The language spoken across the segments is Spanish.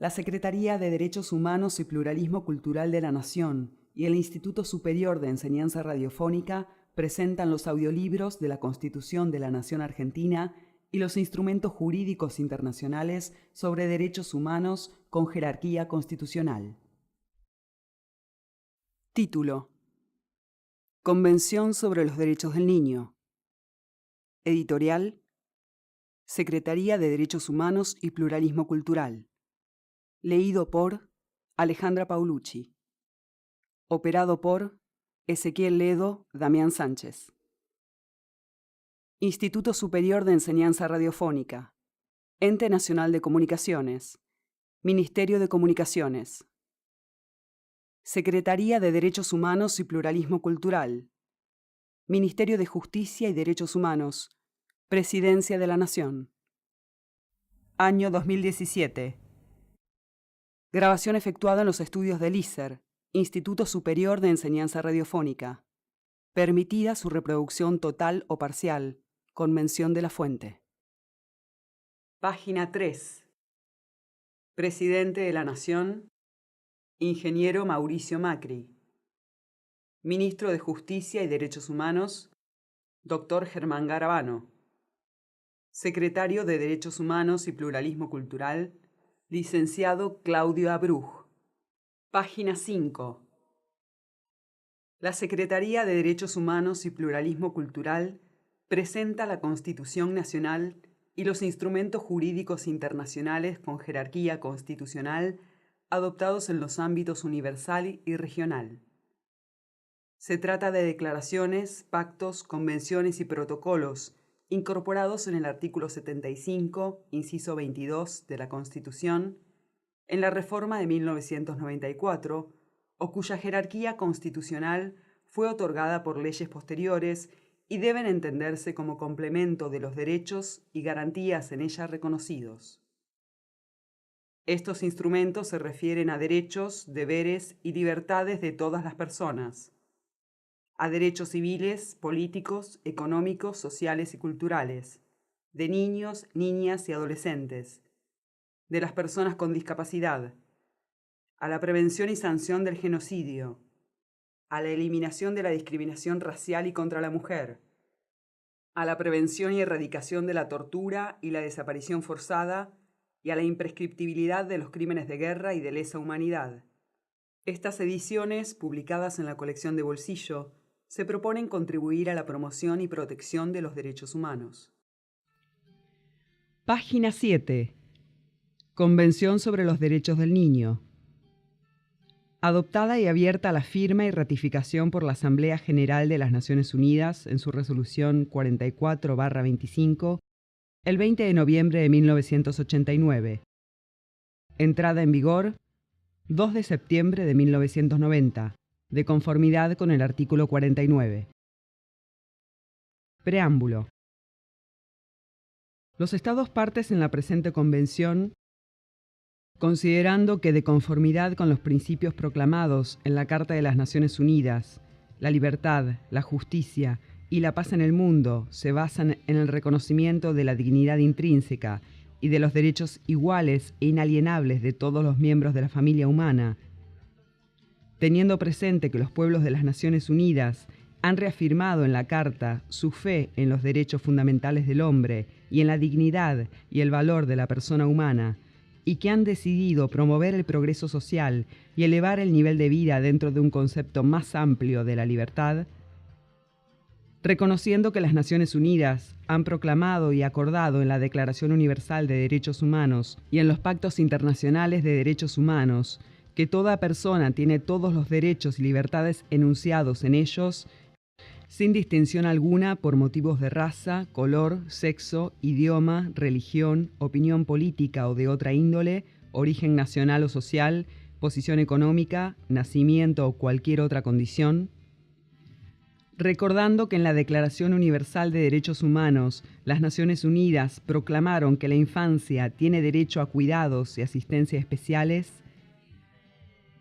La Secretaría de Derechos Humanos y Pluralismo Cultural de la Nación y el Instituto Superior de Enseñanza Radiofónica presentan los audiolibros de la Constitución de la Nación Argentina y los instrumentos jurídicos internacionales sobre derechos humanos con jerarquía constitucional. Título: Convención sobre los Derechos del Niño. Editorial: Secretaría de Derechos Humanos y Pluralismo Cultural. Leído por Alejandra Paulucci. Operado por Ezequiel Ledo, Damián Sánchez. Instituto Superior de Enseñanza Radiofónica. Ente Nacional de Comunicaciones. Ministerio de Comunicaciones. Secretaría de Derechos Humanos y Pluralismo Cultural. Ministerio de Justicia y Derechos Humanos. Presidencia de la Nación. Año 2017. Grabación efectuada en los estudios del ISER, Instituto Superior de Enseñanza Radiofónica. Permitida su reproducción total o parcial, con mención de la fuente. Página 3. Presidente de la Nación, Ingeniero Mauricio Macri. Ministro de Justicia y Derechos Humanos, Dr. Germán Garabano. Secretario de Derechos Humanos y Pluralismo Cultural, Licenciado Claudio Abruj. Página 5. La Secretaría de Derechos Humanos y Pluralismo Cultural presenta la Constitución Nacional y los instrumentos jurídicos internacionales con jerarquía constitucional adoptados en los ámbitos universal y regional. Se trata de declaraciones, pactos, convenciones y protocolos incorporados en el artículo 75, inciso 22 de la Constitución, en la reforma de 1994, o cuya jerarquía constitucional fue otorgada por leyes posteriores y deben entenderse como complemento de los derechos y garantías en ella reconocidos. Estos instrumentos se refieren a derechos, deberes y libertades de todas las personas, a derechos civiles, políticos, económicos, sociales y culturales, de niños, niñas y adolescentes, de las personas con discapacidad, a la prevención y sanción del genocidio, a la eliminación de la discriminación racial y contra la mujer, a la prevención y erradicación de la tortura y la desaparición forzada y a la imprescriptibilidad de los crímenes de guerra y de lesa humanidad. Estas ediciones, publicadas en la colección de Bolsillo, se proponen contribuir a la promoción y protección de los derechos humanos. Página 7. Convención sobre los Derechos del Niño. Adoptada y abierta a la firma y ratificación por la Asamblea General de las Naciones Unidas en su resolución 44/25, el 20 de noviembre de 1989. Entrada en vigor 2 de septiembre de 1990. De conformidad con el artículo 49. Preámbulo. Los Estados partes en la presente Convención, considerando que de conformidad con los principios proclamados en la Carta de las Naciones Unidas, la libertad, la justicia y la paz en el mundo se basan en el reconocimiento de la dignidad intrínseca y de los derechos iguales e inalienables de todos los miembros de la familia humana, teniendo presente que los pueblos de las Naciones Unidas han reafirmado en la Carta su fe en los derechos fundamentales del hombre y en la dignidad y el valor de la persona humana, y que han decidido promover el progreso social y elevar el nivel de vida dentro de un concepto más amplio de la libertad, reconociendo que las Naciones Unidas han proclamado y acordado en la Declaración Universal de Derechos Humanos y en los pactos internacionales de derechos humanos que toda persona tiene todos los derechos y libertades enunciados en ellos, sin distinción alguna por motivos de raza, color, sexo, idioma, religión, opinión política o de otra índole, origen nacional o social, posición económica, nacimiento o cualquier otra condición. Recordando que en la Declaración Universal de Derechos Humanos, las Naciones Unidas proclamaron que la infancia tiene derecho a cuidados y asistencia especiales,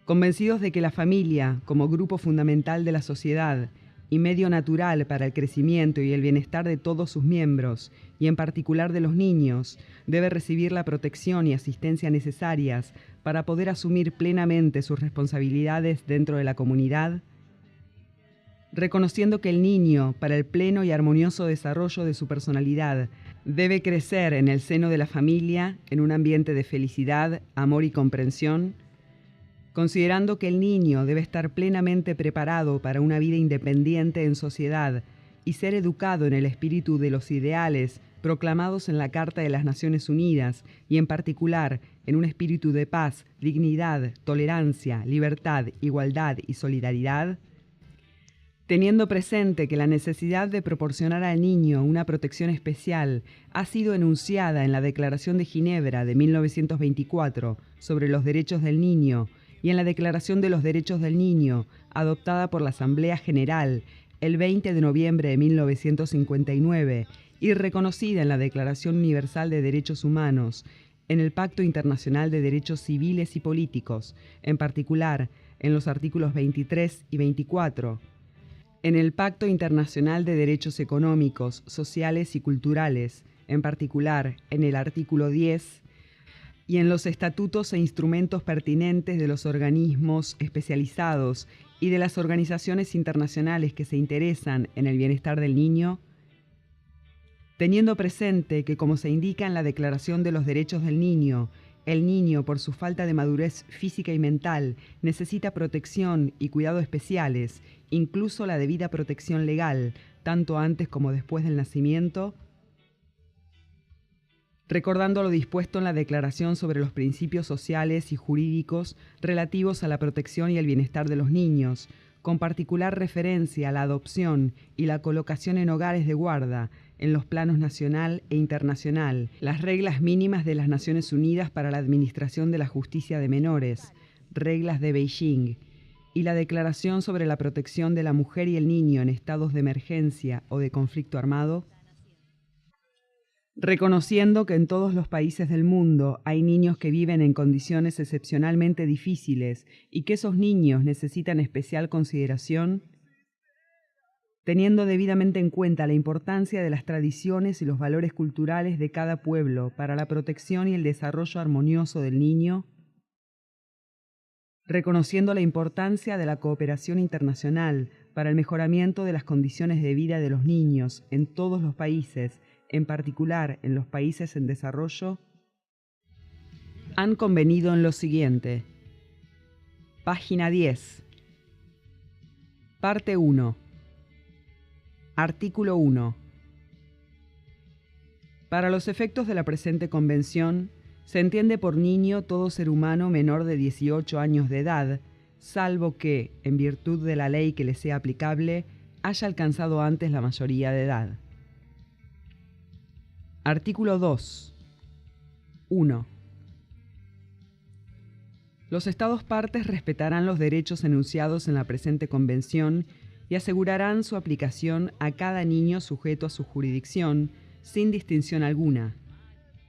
convencidos de que la familia, como grupo fundamental de la sociedad, y medio natural para el crecimiento y el bienestar de todos sus miembros, y en particular de los niños, debe recibir la protección y asistencia necesarias para poder asumir plenamente sus responsabilidades dentro de la comunidad, reconociendo que el niño, para el pleno y armonioso desarrollo de su personalidad, debe crecer en el seno de la familia, en un ambiente de felicidad, amor y comprensión, considerando que el niño debe estar plenamente preparado para una vida independiente en sociedad y ser educado en el espíritu de los ideales proclamados en la Carta de las Naciones Unidas y en particular en un espíritu de paz, dignidad, tolerancia, libertad, igualdad y solidaridad, teniendo presente que la necesidad de proporcionar al niño una protección especial ha sido enunciada en la Declaración de Ginebra de 1924 sobre los derechos del niño y en la Declaración de los Derechos del Niño, adoptada por la Asamblea General el 20 de noviembre de 1959 y reconocida en la Declaración Universal de Derechos Humanos, en el Pacto Internacional de Derechos Civiles y Políticos, en particular en los artículos 23 y 24, en el Pacto Internacional de Derechos Económicos, Sociales y Culturales, en particular en el artículo 10, y en los estatutos e instrumentos pertinentes de los organismos especializados y de las organizaciones internacionales que se interesan en el bienestar del niño, teniendo presente que, como se indica en la Declaración de los Derechos del Niño, el niño, por su falta de madurez física y mental, necesita protección y cuidado especiales, incluso la debida protección legal, tanto antes como después del nacimiento, recordando lo dispuesto en la Declaración sobre los Principios Sociales y Jurídicos relativos a la protección y el bienestar de los niños, con particular referencia a la adopción y la colocación en hogares de guarda, en los planos nacional e internacional, las reglas mínimas de las Naciones Unidas para la Administración de la Justicia de Menores, reglas de Beijing, y la Declaración sobre la Protección de la Mujer y el Niño en estados de emergencia o de conflicto armado, reconociendo que en todos los países del mundo hay niños que viven en condiciones excepcionalmente difíciles y que esos niños necesitan especial consideración, teniendo debidamente en cuenta la importancia de las tradiciones y los valores culturales de cada pueblo para la protección y el desarrollo armonioso del niño, reconociendo la importancia de la cooperación internacional para el mejoramiento de las condiciones de vida de los niños en todos los países, en particular en los países en desarrollo, han convenido en lo siguiente. Página 10. Parte 1. Artículo 1. Para los efectos de la presente convención, se entiende por niño todo ser humano menor de 18 años de edad, salvo que, en virtud de la ley que le sea aplicable, haya alcanzado antes la mayoría de edad. Artículo 2. 1. Los Estados partes respetarán los derechos enunciados en la presente convención y asegurarán su aplicación a cada niño sujeto a su jurisdicción, sin distinción alguna,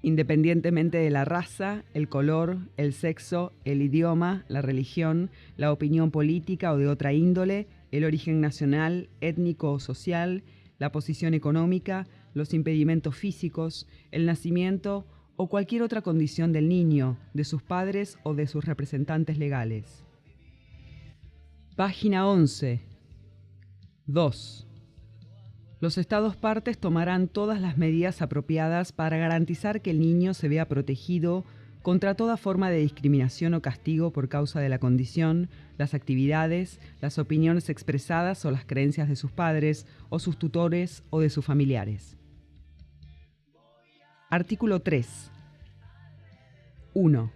independientemente de la raza, el color, el sexo, el idioma, la religión, la opinión política o de otra índole, el origen nacional, étnico o social, la posición económica, los impedimentos físicos, el nacimiento o cualquier otra condición del niño, de sus padres o de sus representantes legales. Página 11. 2. Los Estados partes tomarán todas las medidas apropiadas para garantizar que el niño se vea protegido contra toda forma de discriminación o castigo por causa de la condición, las actividades, las opiniones expresadas o las creencias de sus padres o sus tutores o de sus familiares. Artículo 3. 1.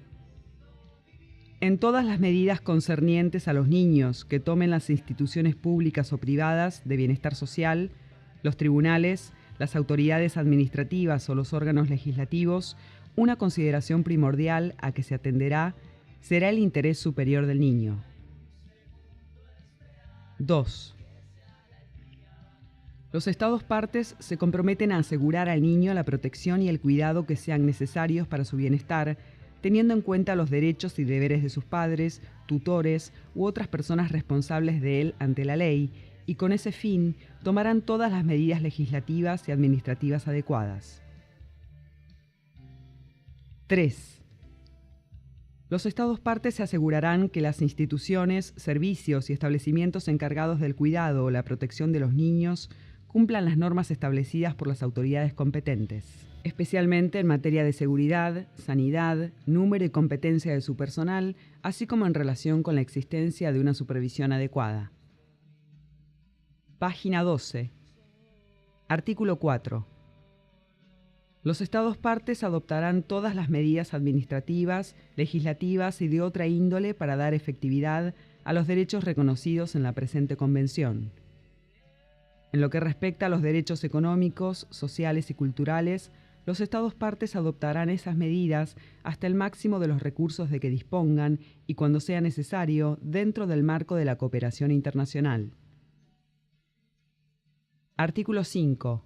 En todas las medidas concernientes a los niños que tomen las instituciones públicas o privadas de bienestar social, los tribunales, las autoridades administrativas o los órganos legislativos, una consideración primordial a que se atenderá será el interés superior del niño. 2. Los Estados partes se comprometen a asegurar al niño la protección y el cuidado que sean necesarios para su bienestar, teniendo en cuenta los derechos y deberes de sus padres, tutores u otras personas responsables de él ante la ley, y con ese fin tomarán todas las medidas legislativas y administrativas adecuadas. 3. Los Estados partes se asegurarán que las instituciones, servicios y establecimientos encargados del cuidado o la protección de los niños cumplan las normas establecidas por las autoridades competentes, especialmente en materia de seguridad, sanidad, número y competencia de su personal, así como en relación con la existencia de una supervisión adecuada. Página 12. Artículo 4. Los Estados partes adoptarán todas las medidas administrativas, legislativas y de otra índole para dar efectividad a los derechos reconocidos en la presente Convención. En lo que respecta a los derechos económicos, sociales y culturales, los Estados partes adoptarán esas medidas hasta el máximo de los recursos de que dispongan y cuando sea necesario, dentro del marco de la cooperación internacional. Artículo 5.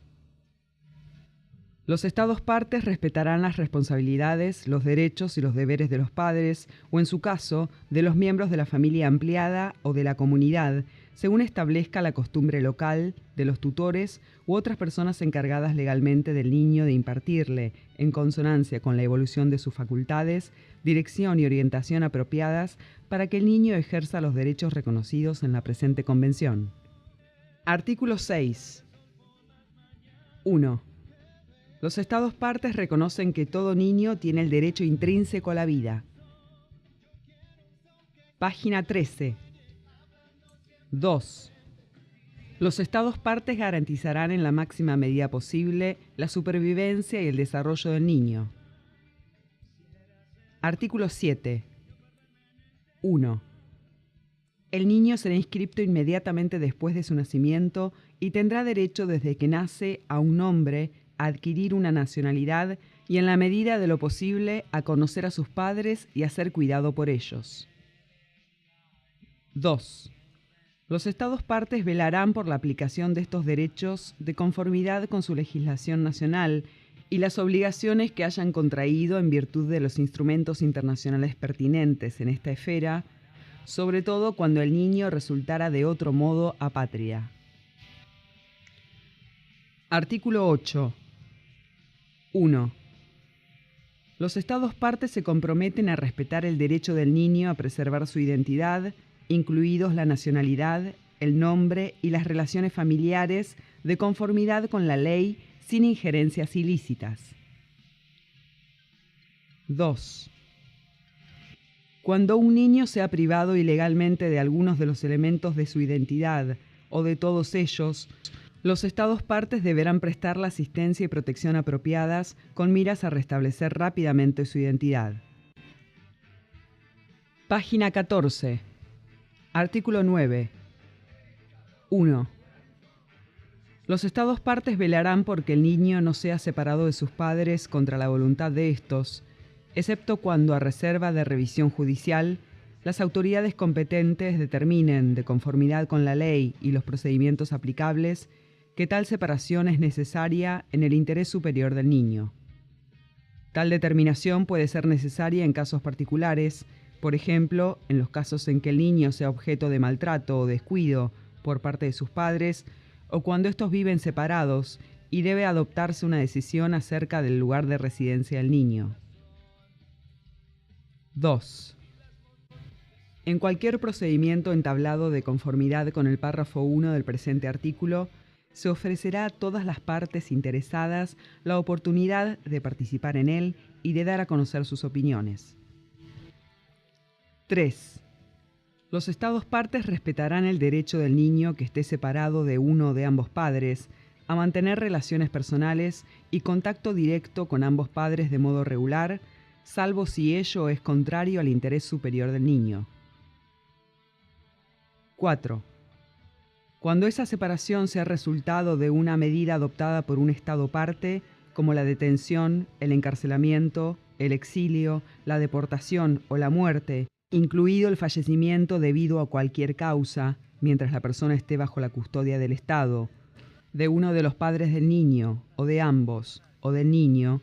Los Estados partes respetarán las responsabilidades, los derechos y los deberes de los padres, o en su caso, de los miembros de la familia ampliada o de la comunidad, según establezca la costumbre local, de los tutores u otras personas encargadas legalmente del niño de impartirle, en consonancia con la evolución de sus facultades, dirección y orientación apropiadas para que el niño ejerza los derechos reconocidos en la presente Convención. Artículo 6. 1. Los Estados partes reconocen que todo niño tiene el derecho intrínseco a la vida. Página 13. 2. Los Estados partes garantizarán en la máxima medida posible la supervivencia y el desarrollo del niño. Artículo 7. 1. El niño será inscripto inmediatamente después de su nacimiento y tendrá derecho desde que nace a un nombre, a adquirir una nacionalidad y en la medida de lo posible a conocer a sus padres y a ser cuidado por ellos. 2. Los Estados partes velarán por la aplicación de estos derechos de conformidad con su legislación nacional y las obligaciones que hayan contraído en virtud de los instrumentos internacionales pertinentes en esta esfera, sobre todo cuando el niño resultara de otro modo apátrida. Artículo 8. 1. Los Estados partes se comprometen a respetar el derecho del niño a preservar su identidad, incluidos la nacionalidad, el nombre y las relaciones familiares, de conformidad con la ley, sin injerencias ilícitas. 2. Cuando un niño sea privado ilegalmente de algunos de los elementos de su identidad o de todos ellos, los Estados partes deberán prestar la asistencia y protección apropiadas con miras a restablecer rápidamente su identidad. Página 14. Artículo 9. 1. Los Estados partes velarán porque el niño no sea separado de sus padres contra la voluntad de estos, excepto cuando, a reserva de revisión judicial, las autoridades competentes determinen, de conformidad con la ley y los procedimientos aplicables, que tal separación es necesaria en el interés superior del niño. Tal determinación puede ser necesaria en casos particulares, por ejemplo, en los casos en que el niño sea objeto de maltrato o descuido por parte de sus padres, o cuando estos viven separados y debe adoptarse una decisión acerca del lugar de residencia del niño. 2. En cualquier procedimiento entablado de conformidad con el párrafo 1 del presente artículo, se ofrecerá a todas las partes interesadas la oportunidad de participar en él y de dar a conocer sus opiniones. 3. Los Estados partes respetarán el derecho del niño que esté separado de uno o de ambos padres a mantener relaciones personales y contacto directo con ambos padres de modo regular, salvo si ello es contrario al interés superior del niño. 4. Cuando esa separación sea resultado de una medida adoptada por un Estado parte, como la detención, el encarcelamiento, el exilio, la deportación o la muerte, incluido el fallecimiento debido a cualquier causa, mientras la persona esté bajo la custodia del Estado, de uno de los padres del niño, o de ambos, o del niño,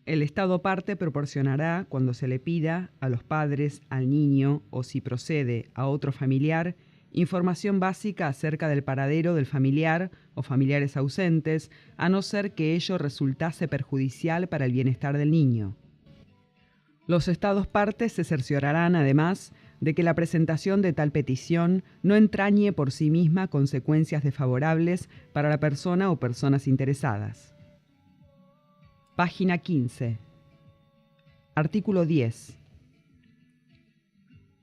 el Estado parte proporcionará, cuando se le pida, a los padres, al niño, o si procede, a otro familiar, información básica acerca del paradero del familiar o familiares ausentes, a no ser que ello resultase perjudicial para el bienestar del niño. Los Estados partes se cerciorarán, además, de que la presentación de tal petición no entrañe por sí misma consecuencias desfavorables para la persona o personas interesadas. Página 15. Artículo 10.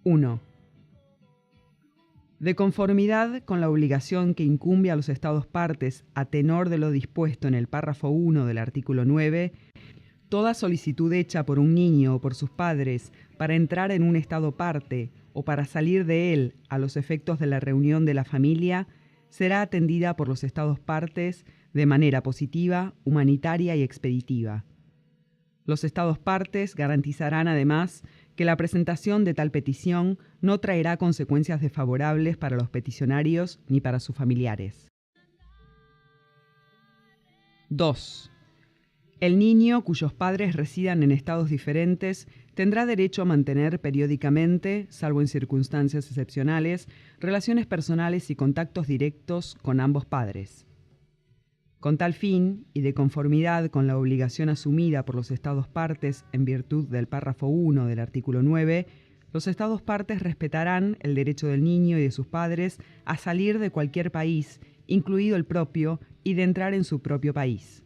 1. De conformidad con la obligación que incumbe a los Estados partes a tenor de lo dispuesto en el párrafo 1 del artículo 9, toda solicitud hecha por un niño o por sus padres para entrar en un Estado parte o para salir de él a los efectos de la reunión de la familia será atendida por los Estados partes de manera positiva, humanitaria y expeditiva. Los Estados partes garantizarán además que la presentación de tal petición no traerá consecuencias desfavorables para los peticionarios ni para sus familiares. 2. El niño cuyos padres residan en estados diferentes tendrá derecho a mantener periódicamente, salvo en circunstancias excepcionales, relaciones personales y contactos directos con ambos padres. Con tal fin, y de conformidad con la obligación asumida por los Estados partes en virtud del párrafo 1 del artículo 9, los Estados partes respetarán el derecho del niño y de sus padres a salir de cualquier país, incluido el propio, y de entrar en su propio país.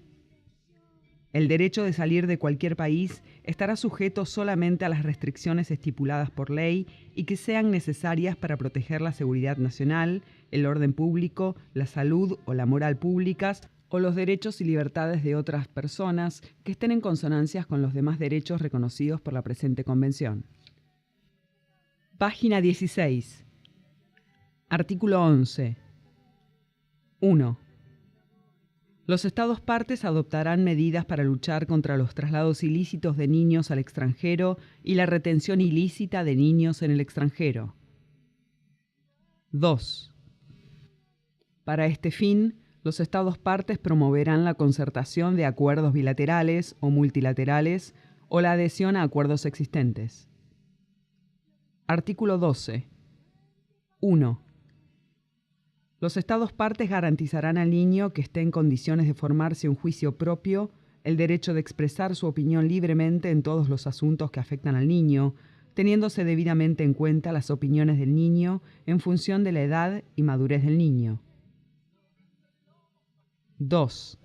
El derecho de salir de cualquier país estará sujeto solamente a las restricciones estipuladas por ley y que sean necesarias para proteger la seguridad nacional, el orden público, la salud o la moral públicas, o los derechos y libertades de otras personas que estén en consonancia con los demás derechos reconocidos por la presente Convención. Página 16. Artículo 11. 1. Los Estados partes adoptarán medidas para luchar contra los traslados ilícitos de niños al extranjero y la retención ilícita de niños en el extranjero. 2. Para este fin, los Estados partes promoverán la concertación de acuerdos bilaterales o multilaterales o la adhesión a acuerdos existentes. Artículo 12. 1. Los Estados partes garantizarán al niño que esté en condiciones de formarse un juicio propio el derecho de expresar su opinión libremente en todos los asuntos que afectan al niño, teniéndose debidamente en cuenta las opiniones del niño en función de la edad y madurez del niño. 2.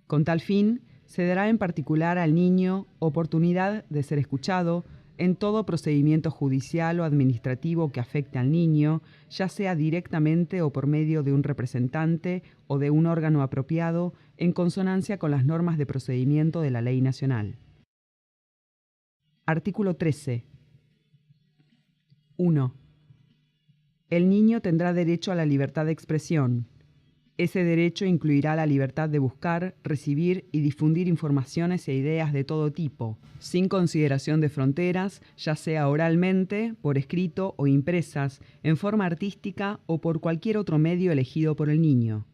Con tal fin, se dará en particular al niño oportunidad de ser escuchado en todo procedimiento judicial o administrativo que afecte al niño, ya sea directamente o por medio de un representante o de un órgano apropiado, en consonancia con las normas de procedimiento de la ley nacional. Artículo 13. 1. El niño tendrá derecho a la libertad de expresión. Ese derecho incluirá la libertad de buscar, recibir y difundir informaciones e ideas de todo tipo, sin consideración de fronteras, ya sea oralmente, por escrito o impresas, en forma artística o por cualquier otro medio elegido por el niño.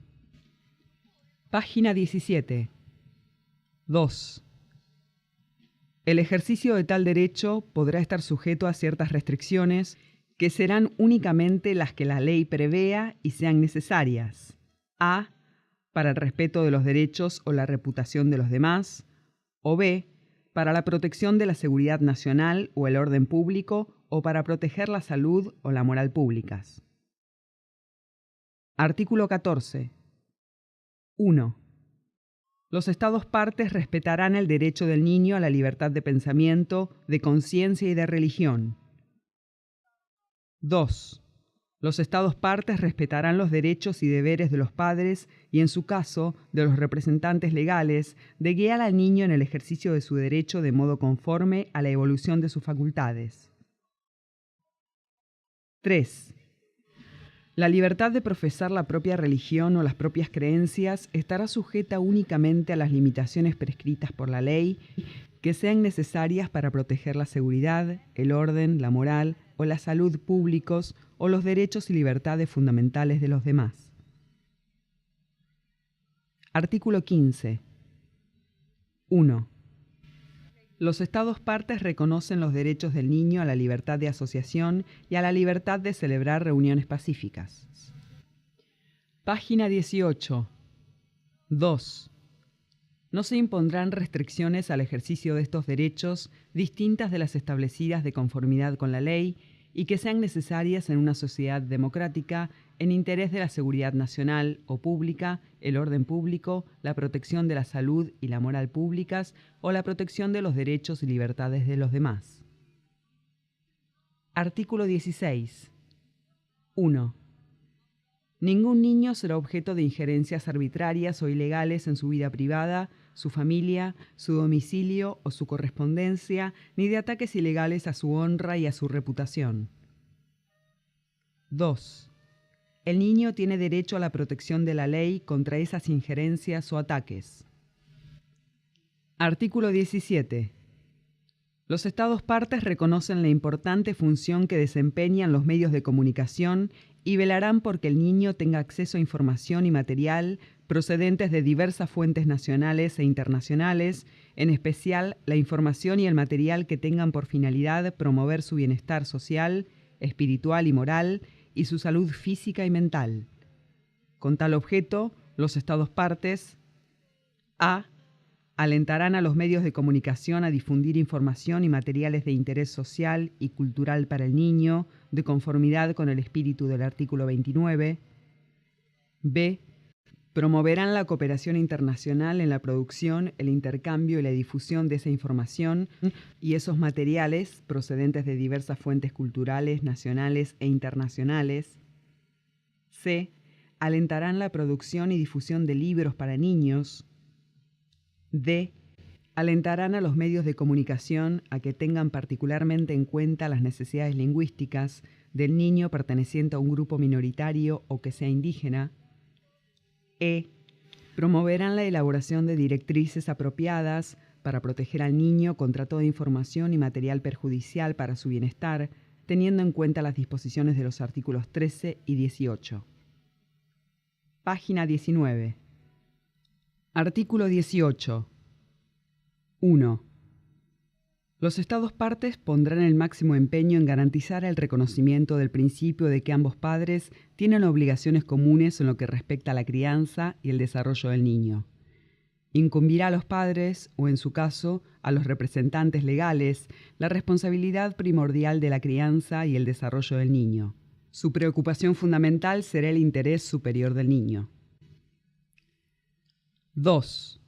Página 17. 2. El ejercicio de tal derecho podrá estar sujeto a ciertas restricciones que serán únicamente las que la ley prevea y sean necesarias. A. Para el respeto de los derechos o la reputación de los demás. O B. Para la protección de la seguridad nacional o el orden público o para proteger la salud o la moral públicas. Artículo 14. 1. Los Estados partes respetarán el derecho del niño a la libertad de pensamiento, de conciencia y de religión. 2. Los Estados partes respetarán los derechos y deberes de los padres y, en su caso, de los representantes legales, de guiar al niño en el ejercicio de su derecho de modo conforme a la evolución de sus facultades. 3. La libertad de profesar la propia religión o las propias creencias estará sujeta únicamente a las limitaciones prescritas por la ley que sean necesarias para proteger la seguridad, el orden, la moral o la salud públicos o los derechos y libertades fundamentales de los demás. Artículo 15. 1. Los Estados partes reconocen los derechos del niño a la libertad de asociación y a la libertad de celebrar reuniones pacíficas. Página 18. 2. No se impondrán restricciones al ejercicio de estos derechos distintas de las establecidas de conformidad con la ley y que sean necesarias en una sociedad democrática en interés de la seguridad nacional o pública, el orden público, la protección de la salud y la moral públicas o la protección de los derechos y libertades de los demás. Artículo 16. 1. Ningún niño será objeto de injerencias arbitrarias o ilegales en su vida privada, su familia, su domicilio o su correspondencia, ni de ataques ilegales a su honra y a su reputación. 2. El niño tiene derecho a la protección de la ley contra esas injerencias o ataques. Artículo 17. Los Estados partes reconocen la importante función que desempeñan los medios de comunicación y velarán porque el niño tenga acceso a información y material procedentes de diversas fuentes nacionales e internacionales, en especial la información y el material que tengan por finalidad promover su bienestar social, espiritual y moral, y su salud física y mental. Con tal objeto, los Estados partes a. Alentarán a los medios de comunicación a difundir información y materiales de interés social y cultural para el niño, de conformidad con el espíritu del artículo 29. B. Promoverán la cooperación internacional en la producción, el intercambio y la difusión de esa información y esos materiales procedentes de diversas fuentes culturales, nacionales e internacionales. C. Alentarán la producción y difusión de libros para niños. D. Alentarán a los medios de comunicación a que tengan particularmente en cuenta las necesidades lingüísticas del niño perteneciente a un grupo minoritario o que sea indígena. E. Promoverán la elaboración de directrices apropiadas para proteger al niño contra toda información y material perjudicial para su bienestar, teniendo en cuenta las disposiciones de los artículos 13 y 18. Página 19. Artículo 18. 1. Los Estados partes pondrán el máximo empeño en garantizar el reconocimiento del principio de que ambos padres tienen obligaciones comunes en lo que respecta a la crianza y el desarrollo del niño. Incumbirá a los padres, o en su caso, a los representantes legales, la responsabilidad primordial de la crianza y el desarrollo del niño. Su preocupación fundamental será el interés superior del niño. 2.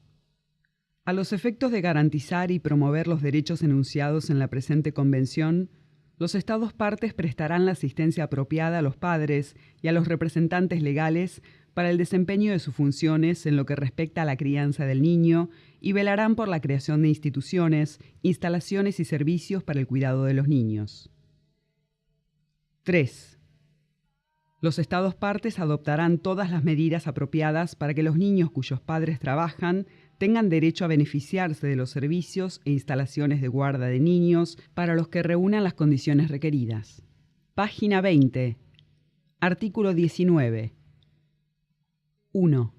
A los efectos de garantizar y promover los derechos enunciados en la presente convención, los Estados partes prestarán la asistencia apropiada a los padres y a los representantes legales para el desempeño de sus funciones en lo que respecta a la crianza del niño y velarán por la creación de instituciones, instalaciones y servicios para el cuidado de los niños. 3. Los Estados partes adoptarán todas las medidas apropiadas para que los niños cuyos padres trabajan tengan derecho a beneficiarse de los servicios e instalaciones de guarda de niños para los que reúnan las condiciones requeridas. Página 20. Artículo 19. 1.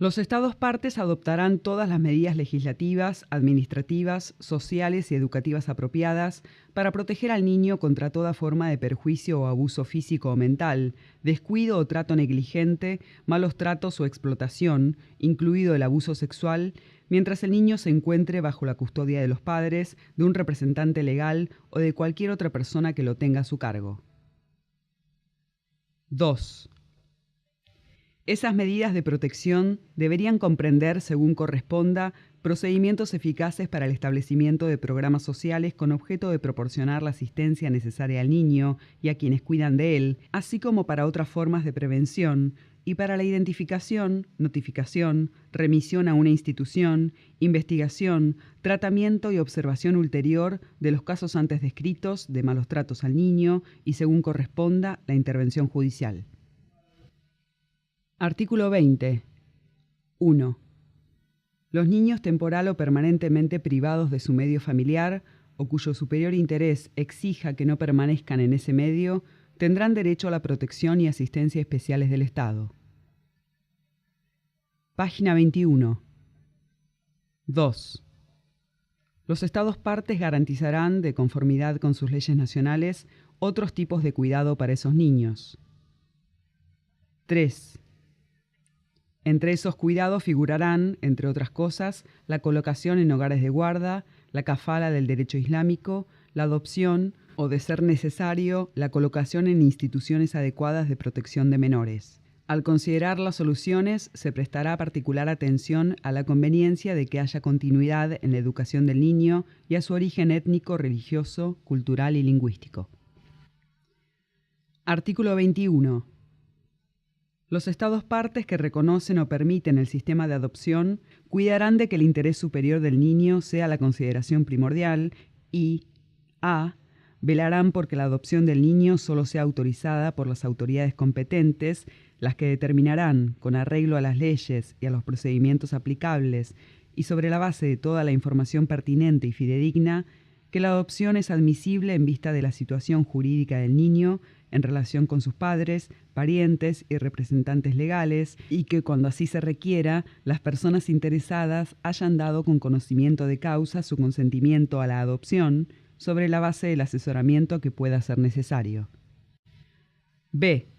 Los Estados partes adoptarán todas las medidas legislativas, administrativas, sociales y educativas apropiadas para proteger al niño contra toda forma de perjuicio o abuso físico o mental, descuido o trato negligente, malos tratos o explotación, incluido el abuso sexual, mientras el niño se encuentre bajo la custodia de los padres, de un representante legal o de cualquier otra persona que lo tenga a su cargo. 2. Esas medidas de protección deberían comprender, según corresponda, procedimientos eficaces para el establecimiento de programas sociales con objeto de proporcionar la asistencia necesaria al niño y a quienes cuidan de él, así como para otras formas de prevención y para la identificación, notificación, remisión a una institución, investigación, tratamiento y observación ulterior de los casos antes descritos de malos tratos al niño y, según corresponda, la intervención judicial. Artículo 20. 1. Los niños temporal o permanentemente privados de su medio familiar o cuyo superior interés exija que no permanezcan en ese medio tendrán derecho a la protección y asistencia especiales del Estado. Página 21. 2. Los Estados partes garantizarán, de conformidad con sus leyes nacionales, otros tipos de cuidado para esos niños. 3. Entre esos cuidados figurarán, entre otras cosas, la colocación en hogares de guarda, la kafala del derecho islámico, la adopción o, de ser necesario, la colocación en instituciones adecuadas de protección de menores. Al considerar las soluciones, se prestará particular atención a la conveniencia de que haya continuidad en la educación del niño y a su origen étnico, religioso, cultural y lingüístico. Artículo 21. Los Estados partes que reconocen o permiten el sistema de adopción cuidarán de que el interés superior del niño sea la consideración primordial y a. Velarán porque la adopción del niño solo sea autorizada por las autoridades competentes, las que determinarán, con arreglo a las leyes y a los procedimientos aplicables y sobre la base de toda la información pertinente y fidedigna, que la adopción es admisible en vista de la situación jurídica del niño en relación con sus padres, parientes y representantes legales, y que cuando así se requiera, las personas interesadas hayan dado con conocimiento de causa su consentimiento a la adopción, sobre la base del asesoramiento que pueda ser necesario. B.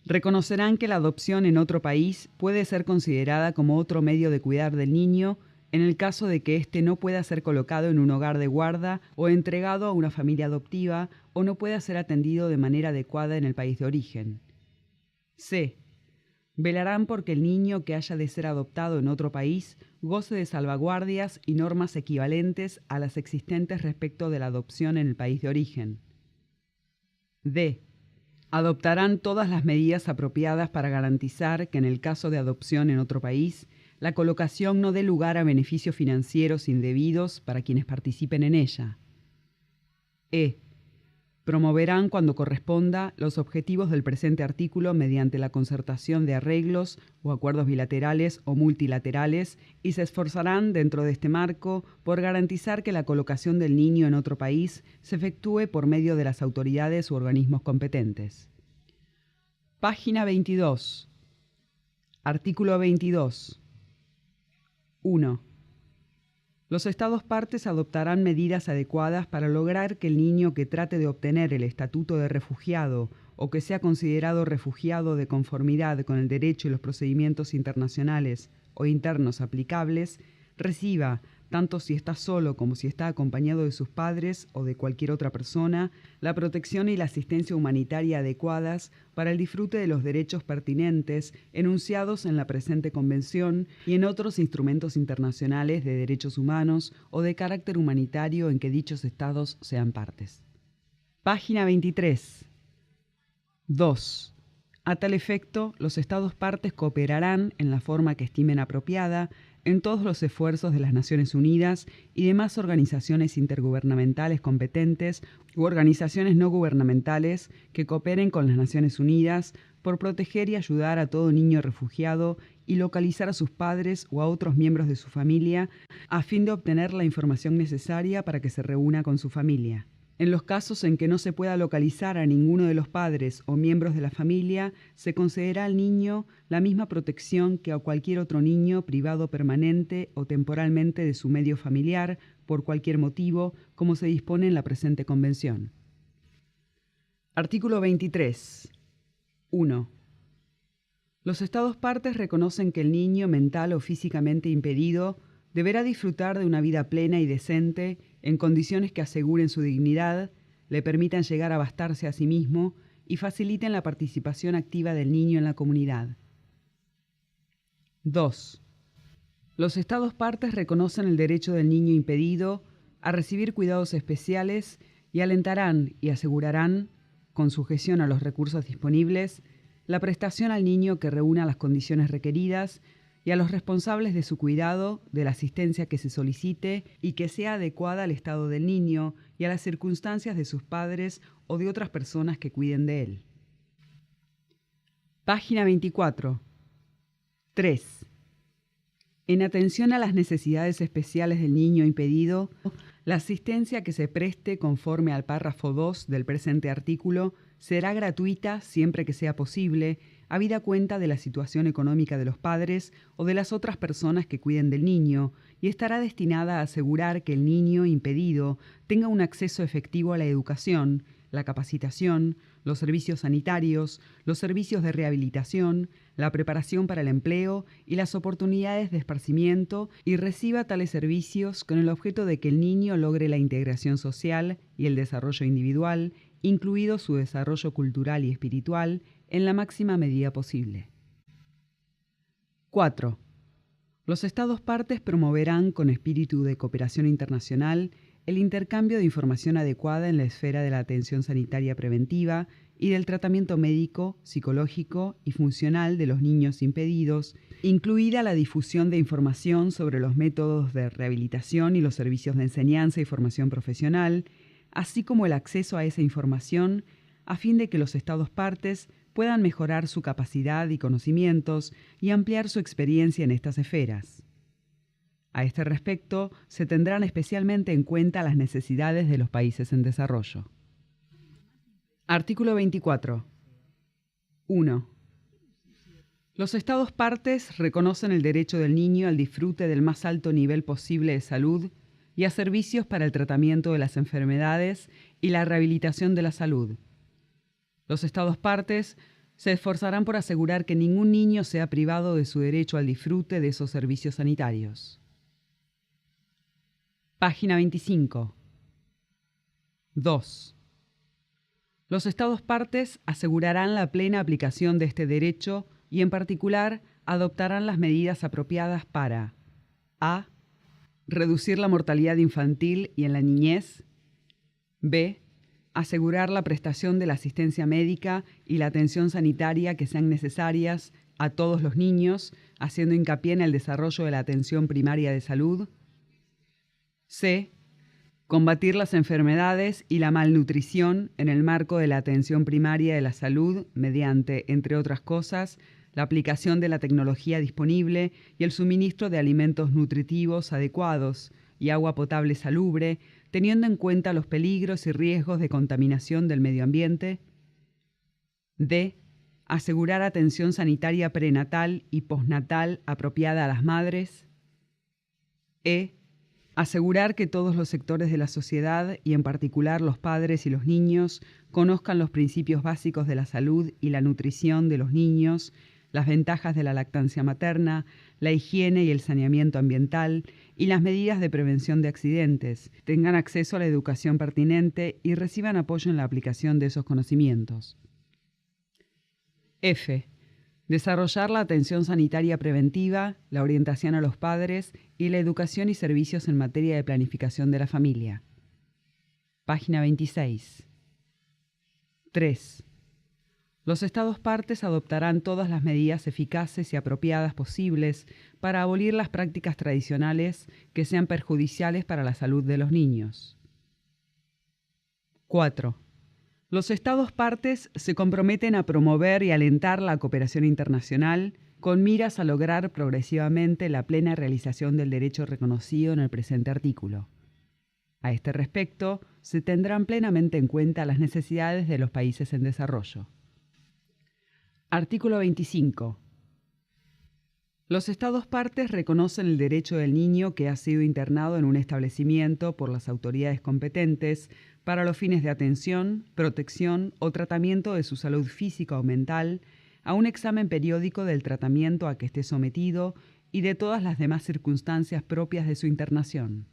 Reconocerán que la adopción en otro país puede ser considerada como otro medio de cuidar del niño en el caso de que éste no pueda ser colocado en un hogar de guarda o entregado a una familia adoptiva o no pueda ser atendido de manera adecuada en el país de origen. C. Velarán porque el niño que haya de ser adoptado en otro país goce de salvaguardias y normas equivalentes a las existentes respecto de la adopción en el país de origen. D. Adoptarán todas las medidas apropiadas para garantizar que en el caso de adopción en otro país, la colocación no dé lugar a beneficios financieros indebidos para quienes participen en ella. E. Promoverán cuando corresponda los objetivos del presente artículo mediante la concertación de arreglos o acuerdos bilaterales o multilaterales y se esforzarán dentro de este marco por garantizar que la colocación del niño en otro país se efectúe por medio de las autoridades u organismos competentes. Página 22. Artículo 22. 1. Los Estados partes adoptarán medidas adecuadas para lograr que el niño que trate de obtener el estatuto de refugiado o que sea considerado refugiado de conformidad con el derecho y los procedimientos internacionales o internos aplicables, reciba, tanto si está solo como si está acompañado de sus padres o de cualquier otra persona, la protección y la asistencia humanitaria adecuadas para el disfrute de los derechos pertinentes enunciados en la presente Convención y en otros instrumentos internacionales de derechos humanos o de carácter humanitario en que dichos estados sean partes. Página 23. 2. A tal efecto, los estados partes cooperarán en la forma que estimen apropiada en todos los esfuerzos de las Naciones Unidas y demás organizaciones intergubernamentales competentes u organizaciones no gubernamentales que cooperen con las Naciones Unidas por proteger y ayudar a todo niño refugiado y localizar a sus padres o a otros miembros de su familia a fin de obtener la información necesaria para que se reúna con su familia. En los casos en que no se pueda localizar a ninguno de los padres o miembros de la familia, se concederá al niño la misma protección que a cualquier otro niño privado permanente o temporalmente de su medio familiar por cualquier motivo, como se dispone en la presente Convención. Artículo 23. 1. Los Estados partes reconocen que el niño mental o físicamente impedido deberá disfrutar de una vida plena y decente en condiciones que aseguren su dignidad, le permitan llegar a bastarse a sí mismo y faciliten la participación activa del niño en la comunidad. 2. Los Estados partes reconocen el derecho del niño impedido a recibir cuidados especiales y alentarán y asegurarán, con sujeción a los recursos disponibles, la prestación al niño que reúna las condiciones requeridas y a los responsables de su cuidado, de la asistencia que se solicite y que sea adecuada al estado del niño y a las circunstancias de sus padres o de otras personas que cuiden de él. Página 24. 3. En atención a las necesidades especiales del niño impedido, la asistencia que se preste conforme al párrafo 2 del presente artículo será gratuita siempre que sea posible, habida cuenta de la situación económica de los padres o de las otras personas que cuiden del niño, y estará destinada a asegurar que el niño impedido tenga un acceso efectivo a la educación, la capacitación, los servicios sanitarios, los servicios de rehabilitación, la preparación para el empleo y las oportunidades de esparcimiento, y reciba tales servicios con el objeto de que el niño logre la integración social y el desarrollo individual, incluido su desarrollo cultural y espiritual, en la máxima medida posible. 4. Los Estados partes promoverán, con espíritu de cooperación internacional, el intercambio de información adecuada en la esfera de la atención sanitaria preventiva y del tratamiento médico, psicológico y funcional de los niños impedidos, incluida la difusión de información sobre los métodos de rehabilitación y los servicios de enseñanza y formación profesional, así como el acceso a esa información a fin de que los Estados partes puedan mejorar su capacidad y conocimientos y ampliar su experiencia en estas esferas. A este respecto, se tendrán especialmente en cuenta las necesidades de los países en desarrollo. Artículo 24. 1. Los Estados partes reconocen el derecho del niño al disfrute del más alto nivel posible de salud y a servicios para el tratamiento de las enfermedades y la rehabilitación de la salud. Los Estados partes se esforzarán por asegurar que ningún niño sea privado de su derecho al disfrute de esos servicios sanitarios. Página 25. 2. Los Estados partes asegurarán la plena aplicación de este derecho y, en particular, adoptarán las medidas apropiadas para a. Reducir la mortalidad infantil y en la niñez. b. Asegurar la prestación de la asistencia médica y la atención sanitaria que sean necesarias a todos los niños, haciendo hincapié en el desarrollo de la atención primaria de salud. c. Combatir las enfermedades y la malnutrición en el marco de la atención primaria de la salud mediante, entre otras cosas, la aplicación de la tecnología disponible y el suministro de alimentos nutritivos adecuados y agua potable salubre, teniendo en cuenta los peligros y riesgos de contaminación del medio ambiente. d. Asegurar atención sanitaria prenatal y postnatal apropiada a las madres. e. Asegurar que todos los sectores de la sociedad, y en particular los padres y los niños, conozcan los principios básicos de la salud y la nutrición de los niños, las ventajas de la lactancia materna, la higiene y el saneamiento ambiental y las medidas de prevención de accidentes, tengan acceso a la educación pertinente y reciban apoyo en la aplicación de esos conocimientos. F. Desarrollar la atención sanitaria preventiva, la orientación a los padres y la educación y servicios en materia de planificación de la familia. Página 26. 3. Los Estados partes adoptarán todas las medidas eficaces y apropiadas posibles para abolir las prácticas tradicionales que sean perjudiciales para la salud de los niños. 4. Los Estados partes se comprometen a promover y alentar la cooperación internacional con miras a lograr progresivamente la plena realización del derecho reconocido en el presente artículo. A este respecto, se tendrán plenamente en cuenta las necesidades de los países en desarrollo. Artículo 25. Los Estados partes reconocen el derecho del niño que ha sido internado en un establecimiento por las autoridades competentes para los fines de atención, protección o tratamiento de su salud física o mental, a un examen periódico del tratamiento a que esté sometido y de todas las demás circunstancias propias de su internación.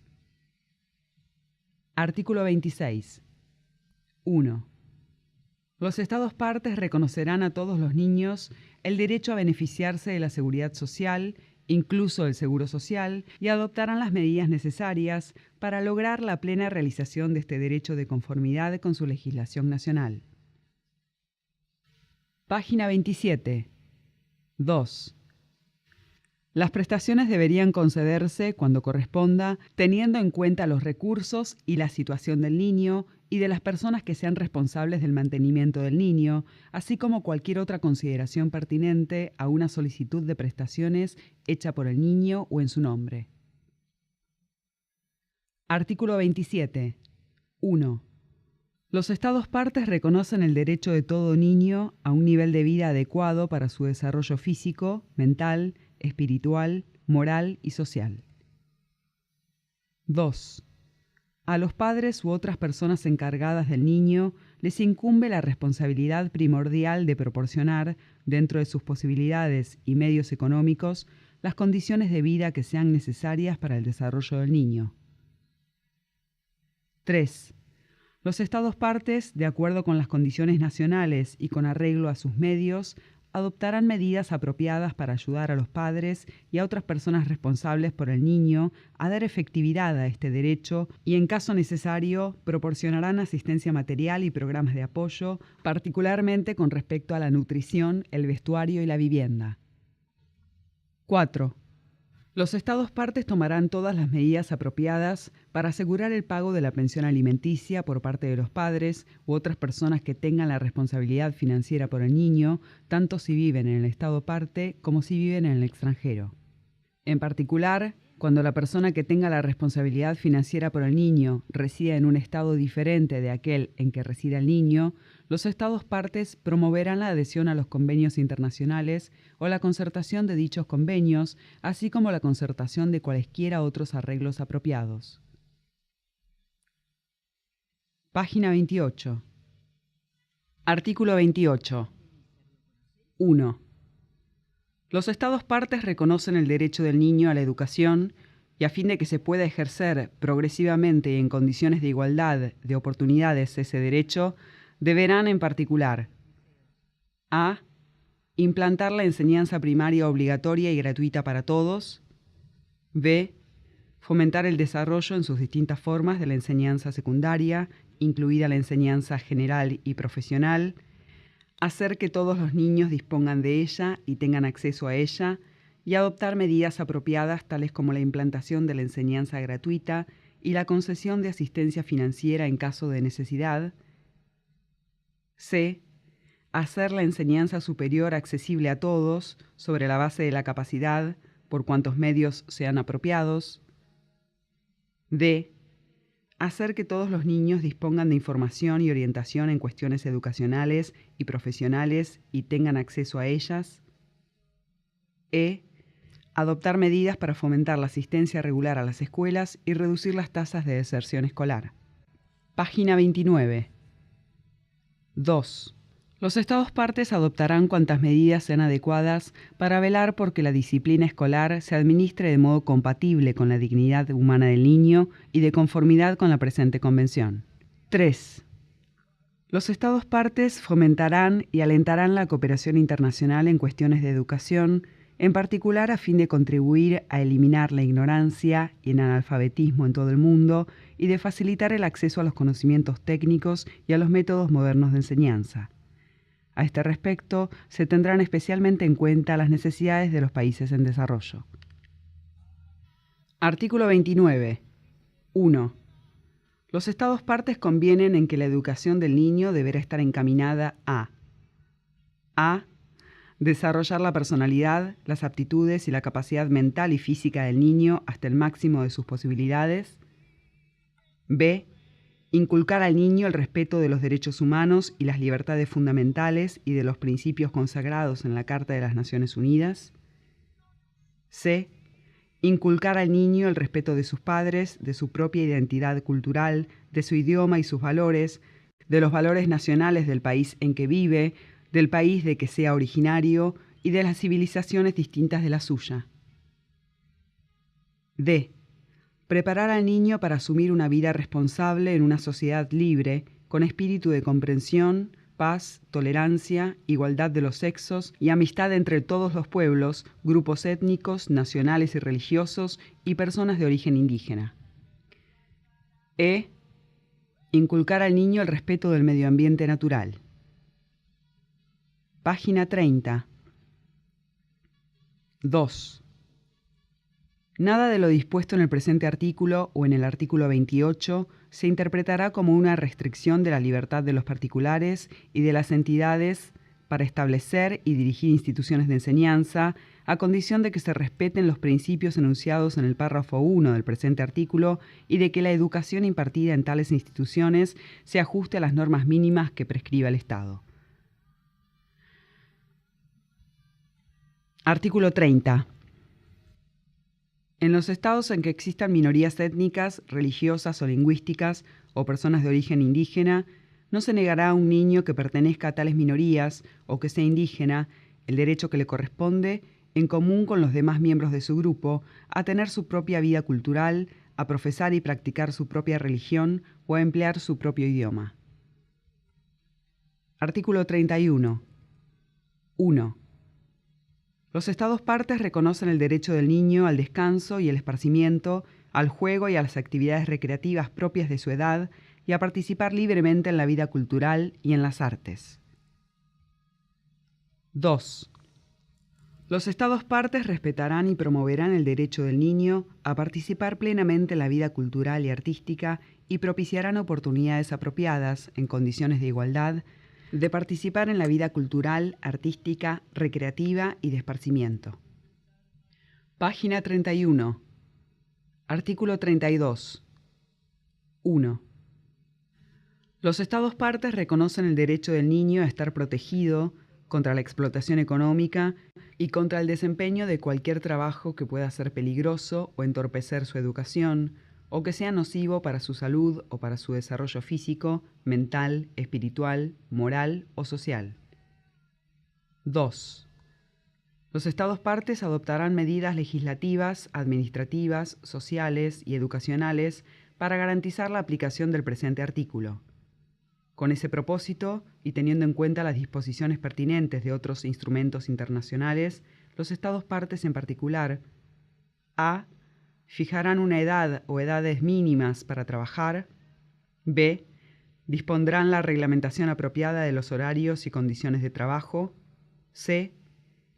Artículo 26. 1. Los Estados partes reconocerán a todos los niños el derecho a beneficiarse de la seguridad social, incluso el seguro social, y adoptarán las medidas necesarias para lograr la plena realización de este derecho de conformidad con su legislación nacional. Página 27. 2. Las prestaciones deberían concederse, cuando corresponda, teniendo en cuenta los recursos y la situación del niño y de las personas que sean responsables del mantenimiento del niño, así como cualquier otra consideración pertinente a una solicitud de prestaciones hecha por el niño o en su nombre. Artículo 27. 1. Los Estados partes reconocen el derecho de todo niño a un nivel de vida adecuado para su desarrollo físico, mental, espiritual, moral y social. 2. A los padres u otras personas encargadas del niño les incumbe la responsabilidad primordial de proporcionar, dentro de sus posibilidades y medios económicos, las condiciones de vida que sean necesarias para el desarrollo del niño. 3. Los Estados partes, de acuerdo con las condiciones nacionales y con arreglo a sus medios, adoptarán medidas apropiadas para ayudar a los padres y a otras personas responsables por el niño a dar efectividad a este derecho y, en caso necesario, proporcionarán asistencia material y programas de apoyo, particularmente con respecto a la nutrición, el vestuario y la vivienda. 4. Los Estados partes tomarán todas las medidas apropiadas para asegurar el pago de la pensión alimenticia por parte de los padres u otras personas que tengan la responsabilidad financiera por el niño, tanto si viven en el Estado parte como si viven en el extranjero. En particular, cuando la persona que tenga la responsabilidad financiera por el niño resida en un estado diferente de aquel en que resida el niño, los Estados partes promoverán la adhesión a los convenios internacionales o la concertación de dichos convenios, así como la concertación de cualesquiera otros arreglos apropiados. Página 28. Artículo 28. 1. Los Estados partes reconocen el derecho del niño a la educación y, a fin de que se pueda ejercer progresivamente y en condiciones de igualdad de oportunidades ese derecho, deberán en particular: a. Implantar la enseñanza primaria obligatoria y gratuita para todos. b. Fomentar el desarrollo en sus distintas formas de la enseñanza secundaria, incluida la enseñanza general y profesional. Hacer que todos los niños dispongan de ella y tengan acceso a ella, y adoptar medidas apropiadas tales como la implantación de la enseñanza gratuita y la concesión de asistencia financiera en caso de necesidad. c. Hacer la enseñanza superior accesible a todos, sobre la base de la capacidad, por cuantos medios sean apropiados. d. Hacer que todos los niños dispongan de información y orientación en cuestiones educacionales y profesionales y tengan acceso a ellas. e. Adoptar medidas para fomentar la asistencia regular a las escuelas y reducir las tasas de deserción escolar. Página 29. 2. Los Estados partes adoptarán cuantas medidas sean adecuadas para velar por que la disciplina escolar se administre de modo compatible con la dignidad humana del niño y de conformidad con la presente convención. 3. Los Estados partes fomentarán y alentarán la cooperación internacional en cuestiones de educación, en particular a fin de contribuir a eliminar la ignorancia y el analfabetismo en todo el mundo y de facilitar el acceso a los conocimientos técnicos y a los métodos modernos de enseñanza. A este respecto, se tendrán especialmente en cuenta las necesidades de los países en desarrollo. Artículo 29. 1. Los Estados partes convienen en que la educación del niño deberá estar encaminada a: desarrollar la personalidad, las aptitudes y la capacidad mental y física del niño hasta el máximo de sus posibilidades. b. Inculcar al niño el respeto de los derechos humanos y las libertades fundamentales y de los principios consagrados en la Carta de las Naciones Unidas. c. Inculcar al niño el respeto de sus padres, de su propia identidad cultural, de su idioma y sus valores, de los valores nacionales del país en que vive, del país de que sea originario y de las civilizaciones distintas de la suya. d. Preparar al niño para asumir una vida responsable en una sociedad libre, con espíritu de comprensión, paz, tolerancia, igualdad de los sexos y amistad entre todos los pueblos, grupos étnicos, nacionales y religiosos y personas de origen indígena. e. Inculcar al niño el respeto del medio ambiente natural. Página 30. 2. Nada de lo dispuesto en el presente artículo o en el artículo 28 se interpretará como una restricción de la libertad de los particulares y de las entidades para establecer y dirigir instituciones de enseñanza, a condición de que se respeten los principios enunciados en el párrafo 1 del presente artículo y de que la educación impartida en tales instituciones se ajuste a las normas mínimas que prescriba el Estado. Artículo 30. En los estados en que existan minorías étnicas, religiosas o lingüísticas o personas de origen indígena, no se negará a un niño que pertenezca a tales minorías o que sea indígena el derecho que le corresponde, en común con los demás miembros de su grupo, a tener su propia vida cultural, a profesar y practicar su propia religión o a emplear su propio idioma. Artículo 31. 1. Los Estados partes reconocen el derecho del niño al descanso y el esparcimiento, al juego y a las actividades recreativas propias de su edad y a participar libremente en la vida cultural y en las artes. 2. Los Estados partes respetarán y promoverán el derecho del niño a participar plenamente en la vida cultural y artística y propiciarán oportunidades apropiadas, en condiciones de igualdad, de participar en la vida cultural, artística, recreativa y de esparcimiento. Página 31. Artículo 32. 1. Los Estados partes reconocen el derecho del niño a estar protegido contra la explotación económica y contra el desempeño de cualquier trabajo que pueda ser peligroso o entorpecer su educación, o que sea nocivo para su salud o para su desarrollo físico, mental, espiritual, moral o social. 2. Los Estados partes adoptarán medidas legislativas, administrativas, sociales y educacionales para garantizar la aplicación del presente artículo. Con ese propósito, y teniendo en cuenta las disposiciones pertinentes de otros instrumentos internacionales, los Estados partes en particular: a. Fijarán una edad o edades mínimas para trabajar. b. Dispondrán la reglamentación apropiada de los horarios y condiciones de trabajo. c.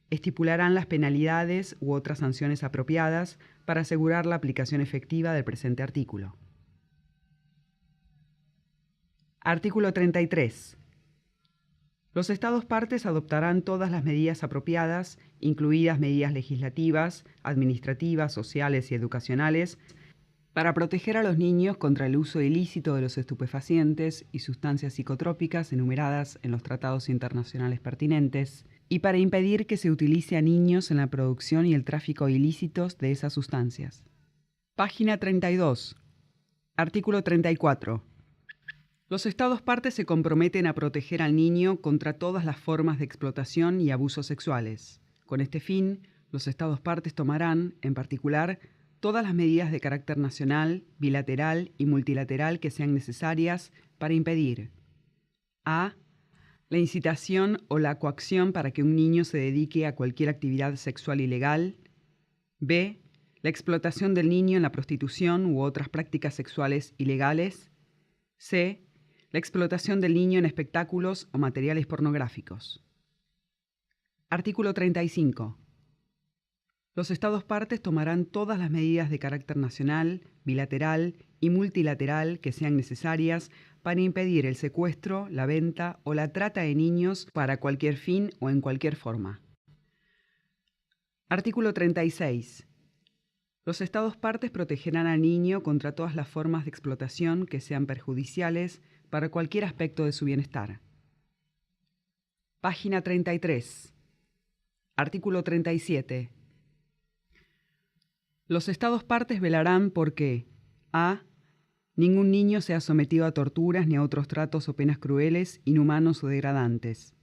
Estipularán las penalidades u otras sanciones apropiadas para asegurar la aplicación efectiva del presente artículo. Artículo 33. Los Estados partes adoptarán todas las medidas apropiadas, incluidas medidas legislativas, administrativas, sociales y educacionales, para proteger a los niños contra el uso ilícito de los estupefacientes y sustancias psicotrópicas enumeradas en los tratados internacionales pertinentes, y para impedir que se utilice a niños en la producción y el tráfico ilícitos de esas sustancias. Página 32. Artículo 34. Los Estados partes se comprometen a proteger al niño contra todas las formas de explotación y abusos sexuales. Con este fin, los Estados partes tomarán, en particular, todas las medidas de carácter nacional, bilateral y multilateral que sean necesarias para impedir: a. La incitación o la coacción para que un niño se dedique a cualquier actividad sexual ilegal. b. La explotación del niño en la prostitución u otras prácticas sexuales ilegales. c. La explotación del niño en espectáculos o materiales pornográficos. Artículo 35. Los Estados partes tomarán todas las medidas de carácter nacional, bilateral y multilateral que sean necesarias para impedir el secuestro, la venta o la trata de niños para cualquier fin o en cualquier forma. Artículo 36. Los Estados partes protegerán al niño contra todas las formas de explotación que sean perjudiciales para cualquier aspecto de su bienestar. Página 33. Artículo 37. Los Estados partes velarán por que: a. Ningún niño sea sometido a torturas ni a otros tratos o penas crueles, inhumanos o degradantes.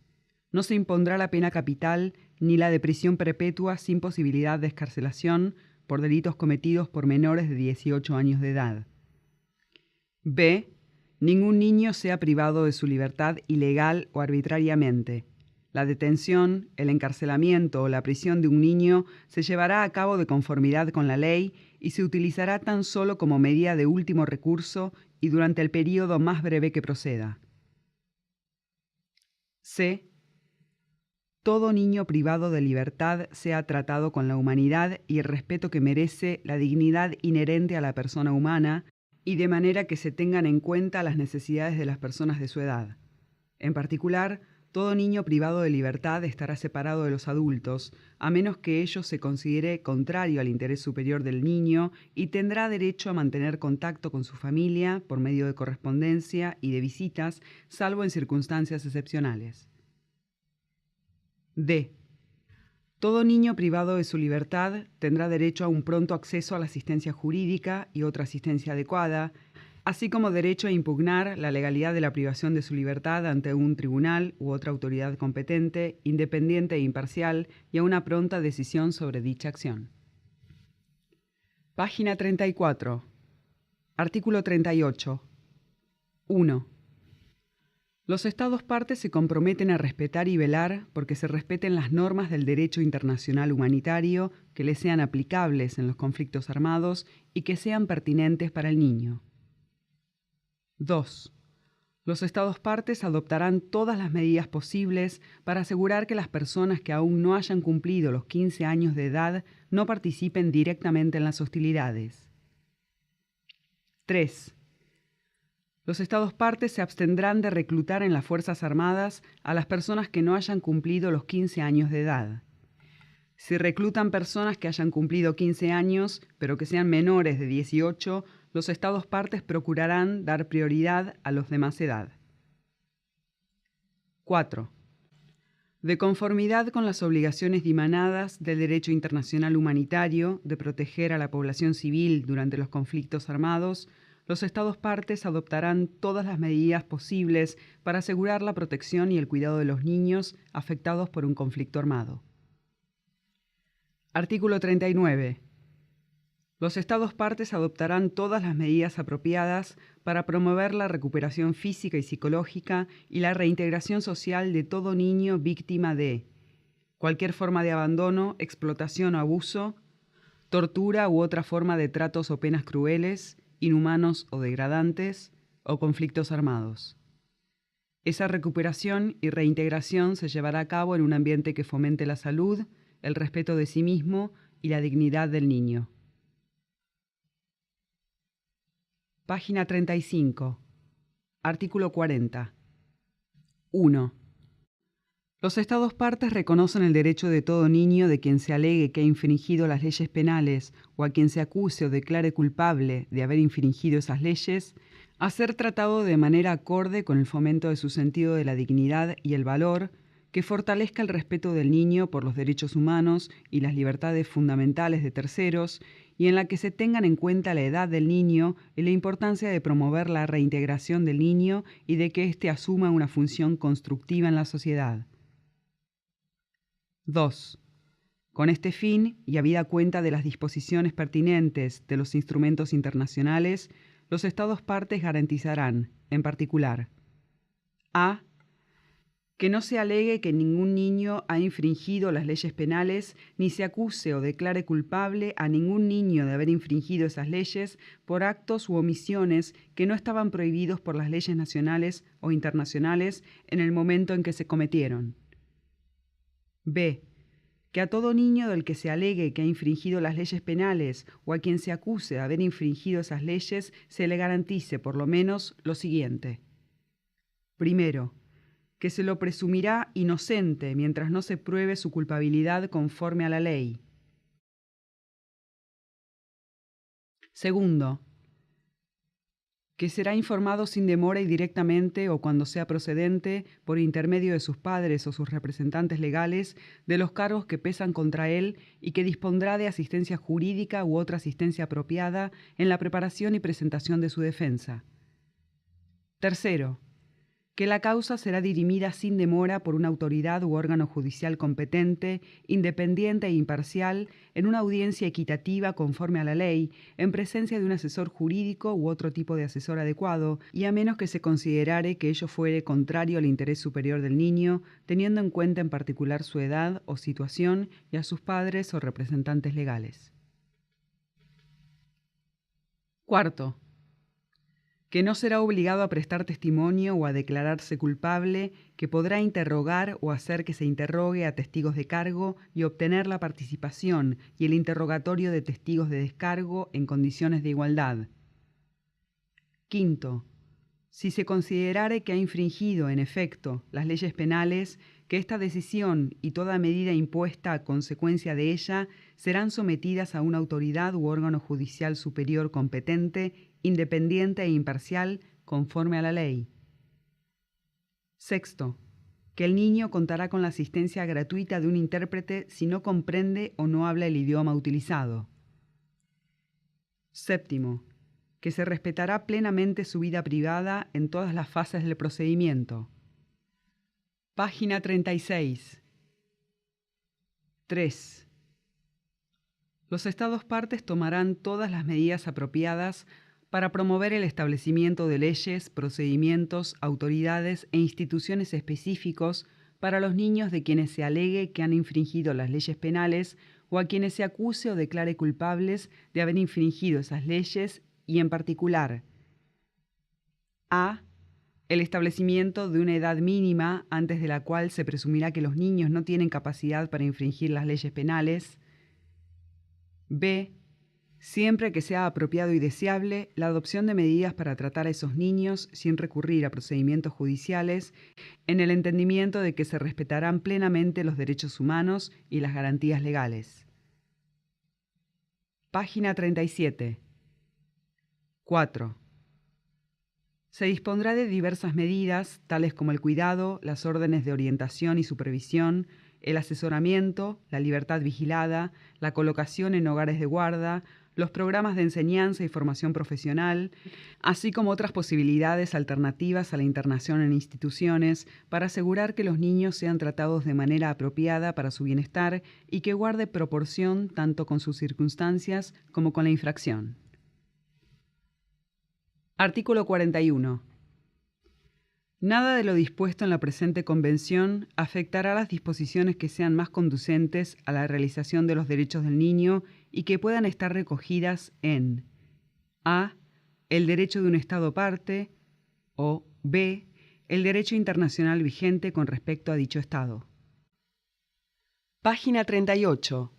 No se impondrá la pena capital ni la de prisión perpetua sin posibilidad de excarcelación por delitos cometidos por menores de 18 años de edad. b. Ningún niño sea privado de su libertad ilegal o arbitrariamente. La detención, el encarcelamiento o la prisión de un niño se llevará a cabo de conformidad con la ley y se utilizará tan solo como medida de último recurso y durante el período más breve que proceda. c. Todo niño privado de libertad sea tratado con la humanidad y el respeto que merece la dignidad inherente a la persona humana, y de manera que se tengan en cuenta las necesidades de las personas de su edad. En particular, todo niño privado de libertad estará separado de los adultos, a menos que ello se considere contrario al interés superior del niño, y tendrá derecho a mantener contacto con su familia por medio de correspondencia y de visitas, salvo en circunstancias excepcionales. D. Todo niño privado de su libertad tendrá derecho a un pronto acceso a la asistencia jurídica y otra asistencia adecuada, así como derecho a impugnar la legalidad de la privación de su libertad ante un tribunal u otra autoridad competente, independiente e imparcial, y a una pronta decisión sobre dicha acción. Página 34. Artículo 38. 1. Los Estados partes se comprometen a respetar y velar porque se respeten las normas del derecho internacional humanitario que les sean aplicables en los conflictos armados y que sean pertinentes para el niño. 2. Los Estados partes adoptarán todas las medidas posibles para asegurar que las personas que aún no hayan cumplido los 15 años de edad no participen directamente en las hostilidades. 3. Los Estados partes se abstendrán de reclutar en las Fuerzas Armadas a las personas que no hayan cumplido los 15 años de edad. Si reclutan personas que hayan cumplido 15 años, pero que sean menores de 18, los Estados partes procurarán dar prioridad a los de más edad. 4. De conformidad con las obligaciones dimanadas del derecho internacional humanitario de proteger a la población civil durante los conflictos armados, los Estados partes adoptarán todas las medidas posibles para asegurar la protección y el cuidado de los niños afectados por un conflicto armado. Artículo 39. Los Estados partes adoptarán todas las medidas apropiadas para promover la recuperación física y psicológica y la reintegración social de todo niño víctima de cualquier forma de abandono, explotación o abuso, tortura u otra forma de tratos o penas crueles, inhumanos o degradantes, o conflictos armados. Esa recuperación y reintegración se llevará a cabo en un ambiente que fomente la salud, el respeto de sí mismo y la dignidad del niño. Página 35. Artículo 40. 1. Los Estados partes reconocen el derecho de todo niño de quien se alegue que ha infringido las leyes penales o a quien se acuse o declare culpable de haber infringido esas leyes a ser tratado de manera acorde con el fomento de su sentido de la dignidad y el valor, que fortalezca el respeto del niño por los derechos humanos y las libertades fundamentales de terceros, y en la que se tengan en cuenta la edad del niño y la importancia de promover la reintegración del niño y de que éste asuma una función constructiva en la sociedad. 2. Con este fin, y habida cuenta de las disposiciones pertinentes de los instrumentos internacionales, los Estados partes garantizarán, en particular, a. Que no se alegue que ningún niño ha infringido las leyes penales, ni se acuse o declare culpable a ningún niño de haber infringido esas leyes por actos u omisiones que no estaban prohibidos por las leyes nacionales o internacionales en el momento en que se cometieron. B. Que a todo niño del que se alegue que ha infringido las leyes penales o a quien se acuse de haber infringido esas leyes se le garantice por lo menos lo siguiente. Primero, que se lo presumirá inocente mientras no se pruebe su culpabilidad conforme a la ley. Segundo, que será informado sin demora y directamente o cuando sea procedente, por intermedio de sus padres o sus representantes legales, de los cargos que pesan contra él y que dispondrá de asistencia jurídica u otra asistencia apropiada en la preparación y presentación de su defensa. Tercero, que la causa será dirimida sin demora por una autoridad u órgano judicial competente, independiente e imparcial, en una audiencia equitativa conforme a la ley, en presencia de un asesor jurídico u otro tipo de asesor adecuado, y a menos que se considerare que ello fuere contrario al interés superior del niño, teniendo en cuenta en particular su edad o situación y a sus padres o representantes legales. Cuarto, que no será obligado a prestar testimonio o a declararse culpable, que podrá interrogar o hacer que se interrogue a testigos de cargo y obtener la participación y el interrogatorio de testigos de descargo en condiciones de igualdad. Quinto, Si se considerare que ha infringido, en efecto, las leyes penales, que esta decisión y toda medida impuesta a consecuencia de ella serán sometidas a una autoridad u órgano judicial superior competente, independiente e imparcial, conforme a la ley. Sexto, que el niño contará con la asistencia gratuita de un intérprete si no comprende o no habla el idioma utilizado. Séptimo, que se respetará plenamente su vida privada en todas las fases del procedimiento. Página 36. 3. Los Estados partes tomarán todas las medidas apropiadas para promover el establecimiento de leyes, procedimientos, autoridades e instituciones específicos para los niños de quienes se alegue que han infringido las leyes penales o a quienes se acuse o declare culpables de haber infringido esas leyes y, en particular, a. El establecimiento de una edad mínima antes de la cual se presumirá que los niños no tienen capacidad para infringir las leyes penales. B. Siempre que sea apropiado y deseable, la adopción de medidas para tratar a esos niños sin recurrir a procedimientos judiciales, en el entendimiento de que se respetarán plenamente los derechos humanos y las garantías legales. Página 37. 4. Se dispondrá de diversas medidas, tales como el cuidado, las órdenes de orientación y supervisión, el asesoramiento, la libertad vigilada, la colocación en hogares de guarda, los programas de enseñanza y formación profesional, así como otras posibilidades alternativas a la internación en instituciones para asegurar que los niños sean tratados de manera apropiada para su bienestar y que guarde proporción tanto con sus circunstancias como con la infracción. Artículo 41. Nada de lo dispuesto en la presente convención afectará las disposiciones que sean más conducentes a la realización de los derechos del niño y que puedan estar recogidas en a. El derecho de un Estado parte o b. El derecho internacional vigente con respecto a dicho Estado. Página 38.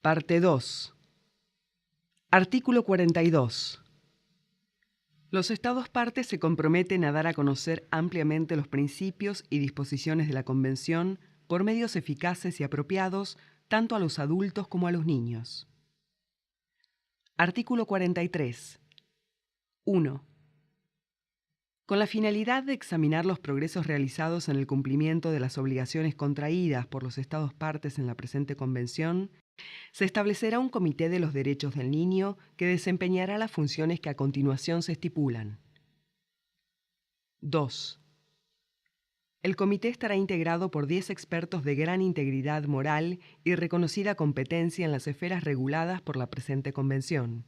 Parte 2. Artículo 42. Los Estados partes se comprometen a dar a conocer ampliamente los principios y disposiciones de la Convención por medios eficaces y apropiados tanto a los adultos como a los niños. Artículo 43. 1. Con la finalidad de examinar los progresos realizados en el cumplimiento de las obligaciones contraídas por los Estados partes en la presente Convención, se establecerá un comité de los derechos del niño que desempeñará las funciones que a continuación se estipulan. 2. El comité estará integrado por 10 expertos de gran integridad moral y reconocida competencia en las esferas reguladas por la presente convención.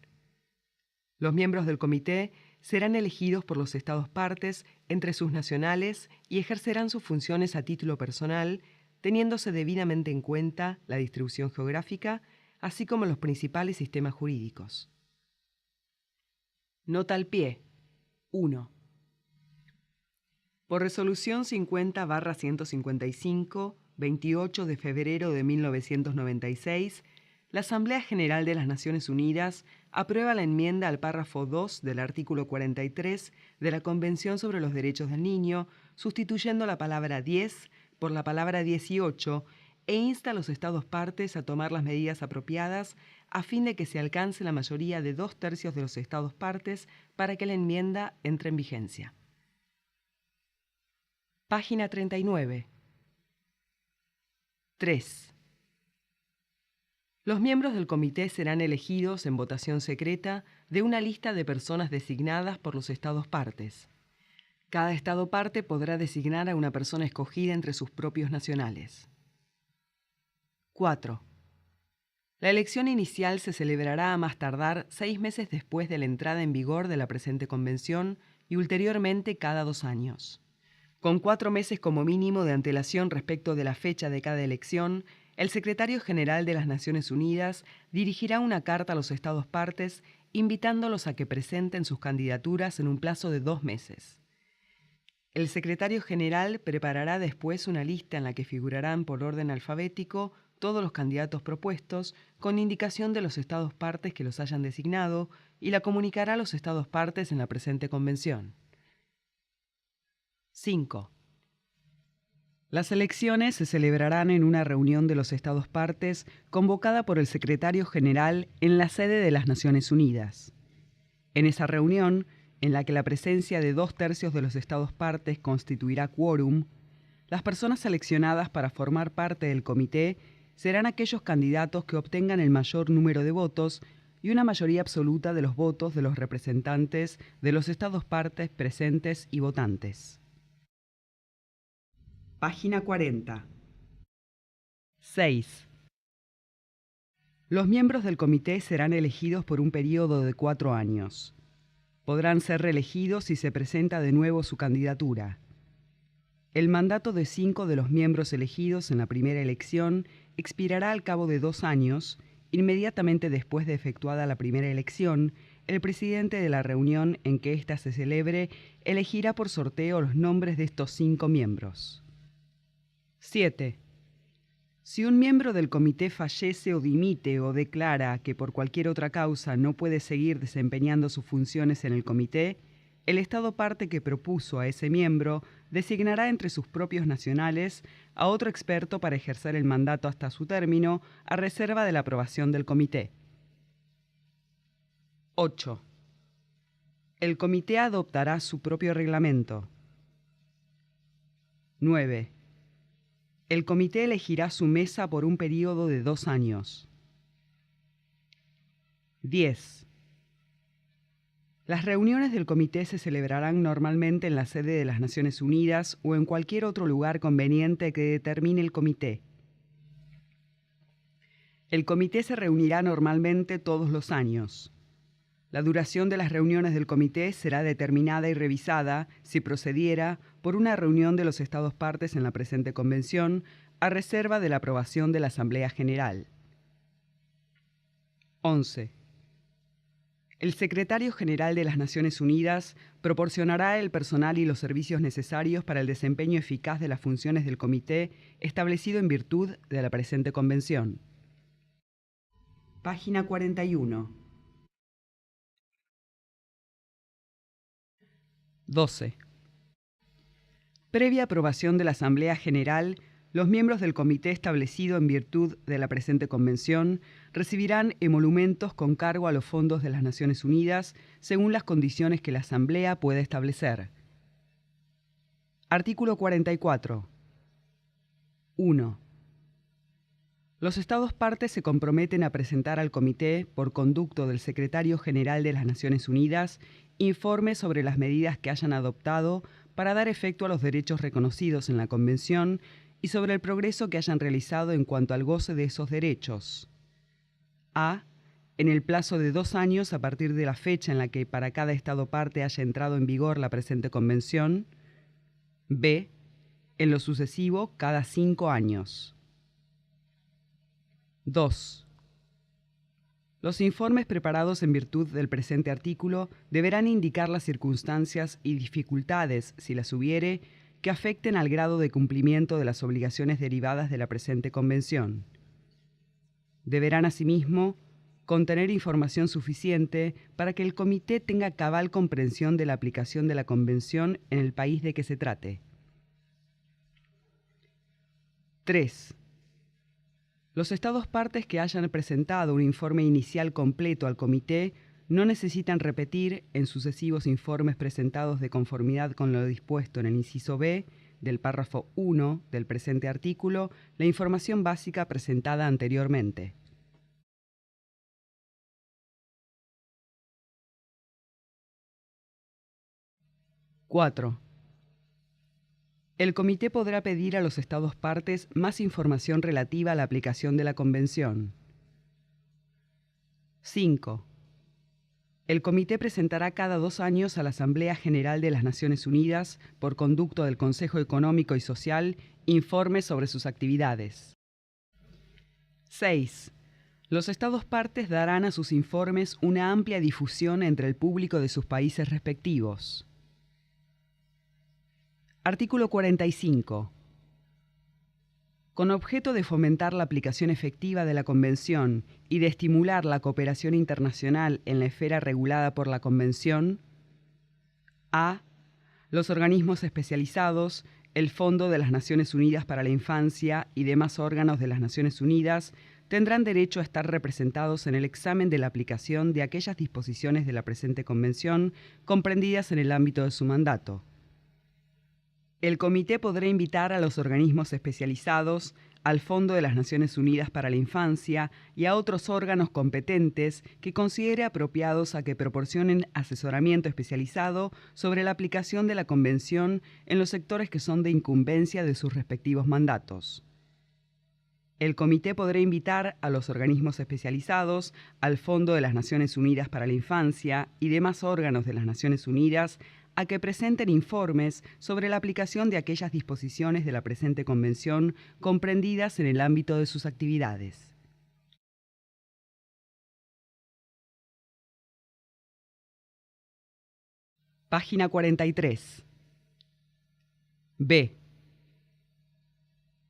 Los miembros del comité serán elegidos por los Estados partes entre sus nacionales y ejercerán sus funciones a título personal, teniéndose debidamente en cuenta la distribución geográfica, así como los principales sistemas jurídicos. Nota al pie. 1. Por resolución 50/155, 28 de febrero de 1996, la Asamblea General de las Naciones Unidas aprueba la enmienda al párrafo 2 del artículo 43 de la Convención sobre los Derechos del Niño, sustituyendo la palabra 10 por la palabra 18 e insta a los Estados partes a tomar las medidas apropiadas a fin de que se alcance la mayoría de 2/3 de los Estados partes para que la enmienda entre en vigencia. Página 39. 3. Los miembros del comité serán elegidos en votación secreta de una lista de personas designadas por los Estados partes. Cada Estado parte podrá designar a una persona escogida entre sus propios nacionales. 4. La elección inicial se celebrará a más tardar 6 meses después de la entrada en vigor de la presente convención y ulteriormente cada 2 años. Con 4 meses como mínimo de antelación respecto de la fecha de cada elección, el Secretario General de las Naciones Unidas dirigirá una carta a los Estados partes invitándolos a que presenten sus candidaturas en un plazo de 2 meses. El Secretario General preparará después una lista en la que figurarán por orden alfabético todos los candidatos propuestos, con indicación de los Estados partes que los hayan designado, y la comunicará a los Estados partes en la presente convención. 5. Las elecciones se celebrarán en una reunión de los Estados partes convocada por el Secretario General en la sede de las Naciones Unidas. En esa reunión, en la que la presencia de 2/3 de los Estados partes constituirá quórum, las personas seleccionadas para formar parte del comité serán aquellos candidatos que obtengan el mayor número de votos y una mayoría absoluta de los votos de los representantes de los Estados partes presentes y votantes. Página 40. 6. Los miembros del comité serán elegidos por un periodo de 4 años. Podrán ser reelegidos si se presenta de nuevo su candidatura. El mandato de 5 de los miembros elegidos en la primera elección expirará al cabo de 2 años. Inmediatamente después de efectuada la primera elección, el presidente de la reunión en que ésta se celebre elegirá por sorteo los nombres de estos 5 miembros. 7. Si un miembro del comité fallece o dimite o declara que por cualquier otra causa no puede seguir desempeñando sus funciones en el comité, el Estado parte que propuso a ese miembro designará entre sus propios nacionales a otro experto para ejercer el mandato hasta su término, a reserva de la aprobación del comité. 8. El comité adoptará su propio reglamento. 9. El comité elegirá su mesa por un período de 2 años. 10. Las reuniones del comité se celebrarán normalmente en la sede de las Naciones Unidas o en cualquier otro lugar conveniente que determine el comité. El comité se reunirá normalmente todos los años. La duración de las reuniones del comité será determinada y revisada, si procediera, por una reunión de los Estados partes en la presente convención, a reserva de la aprobación de la Asamblea General. 11. El Secretario General de las Naciones Unidas proporcionará el personal y los servicios necesarios para el desempeño eficaz de las funciones del comité establecido en virtud de la presente convención. Página 41. 12. Previa aprobación de la Asamblea General, los miembros del comité establecido en virtud de la presente convención recibirán emolumentos con cargo a los fondos de las Naciones Unidas según las condiciones que la Asamblea pueda establecer. Artículo 44. 1. Los Estados partes se comprometen a presentar al comité, por conducto del Secretario General de las Naciones Unidas, informes sobre las medidas que hayan adoptado para dar efecto a los derechos reconocidos en la Convención y sobre el progreso que hayan realizado en cuanto al goce de esos derechos. A. En el plazo de 2 años a partir de la fecha en la que para cada Estado parte haya entrado en vigor la presente Convención. B. En lo sucesivo, cada 5 años. 2. Los informes preparados en virtud del presente artículo deberán indicar las circunstancias y dificultades, si las hubiere, que afecten al grado de cumplimiento de las obligaciones derivadas de la presente convención. Deberán, asimismo, contener información suficiente para que el comité tenga cabal comprensión de la aplicación de la convención en el país de que se trate. 3. Los Estados partes que hayan presentado un informe inicial completo al comité no necesitan repetir, en sucesivos informes presentados de conformidad con lo dispuesto en el inciso B del párrafo 1 del presente artículo, la información básica presentada anteriormente. 4. El comité podrá pedir a los Estados partes más información relativa a la aplicación de la Convención. 5. El comité presentará cada 2 años a la Asamblea General de las Naciones Unidas, por conducto del Consejo Económico y Social, informes sobre sus actividades. 6. Los Estados partes darán a sus informes una amplia difusión entre el público de sus países respectivos. Artículo 45. Con objeto de fomentar la aplicación efectiva de la Convención y de estimular la cooperación internacional en la esfera regulada por la Convención, a. Los organismos especializados, el Fondo de las Naciones Unidas para la Infancia y demás órganos de las Naciones Unidas tendrán derecho a estar representados en el examen de la aplicación de aquellas disposiciones de la presente Convención comprendidas en el ámbito de su mandato. El Comité podrá invitar a los organismos especializados, al Fondo de las Naciones Unidas para la Infancia y a otros órganos competentes que considere apropiados a que proporcionen asesoramiento especializado sobre la aplicación de la Convención en los sectores que son de incumbencia de sus respectivos mandatos. El Comité podrá invitar a los organismos especializados, al Fondo de las Naciones Unidas para la Infancia y demás órganos de las Naciones Unidas a que presenten informes sobre la aplicación de aquellas disposiciones de la presente Convención comprendidas en el ámbito de sus actividades. Página 43. B.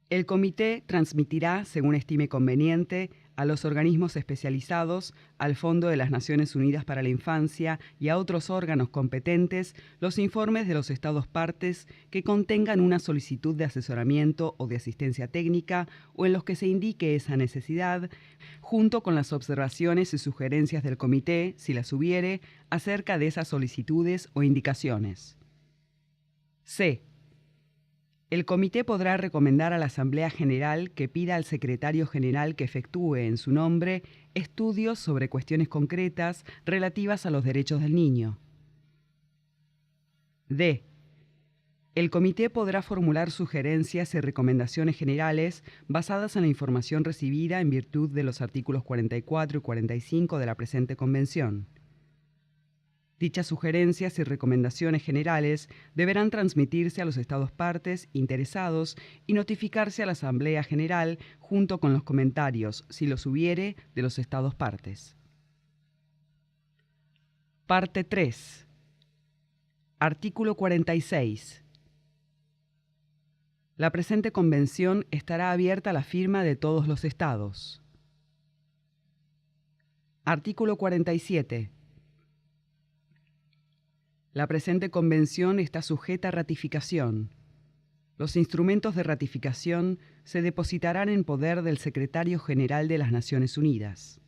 El Comité transmitirá, según estime conveniente, a los organismos especializados, al Fondo de las Naciones Unidas para la Infancia y a otros órganos competentes los informes de los Estados partes que contengan una solicitud de asesoramiento o de asistencia técnica o en los que se indique esa necesidad, junto con las observaciones y sugerencias del Comité, si las hubiere, acerca de esas solicitudes o indicaciones. C. El Comité podrá recomendar a la Asamblea General que pida al Secretario General que efectúe en su nombre estudios sobre cuestiones concretas relativas a los derechos del niño. D. El Comité podrá formular sugerencias y recomendaciones generales basadas en la información recibida en virtud de los artículos 44 y 45 de la presente Convención. Dichas sugerencias y recomendaciones generales deberán transmitirse a los Estados partes interesados y notificarse a la Asamblea General junto con los comentarios, si los hubiere, de los Estados partes. Parte 3. Artículo 46. La presente Convención estará abierta a la firma de todos los Estados. Artículo 47. La presente Convención está sujeta a ratificación. Los instrumentos de ratificación se depositarán en poder del Secretario General de las Naciones Unidas.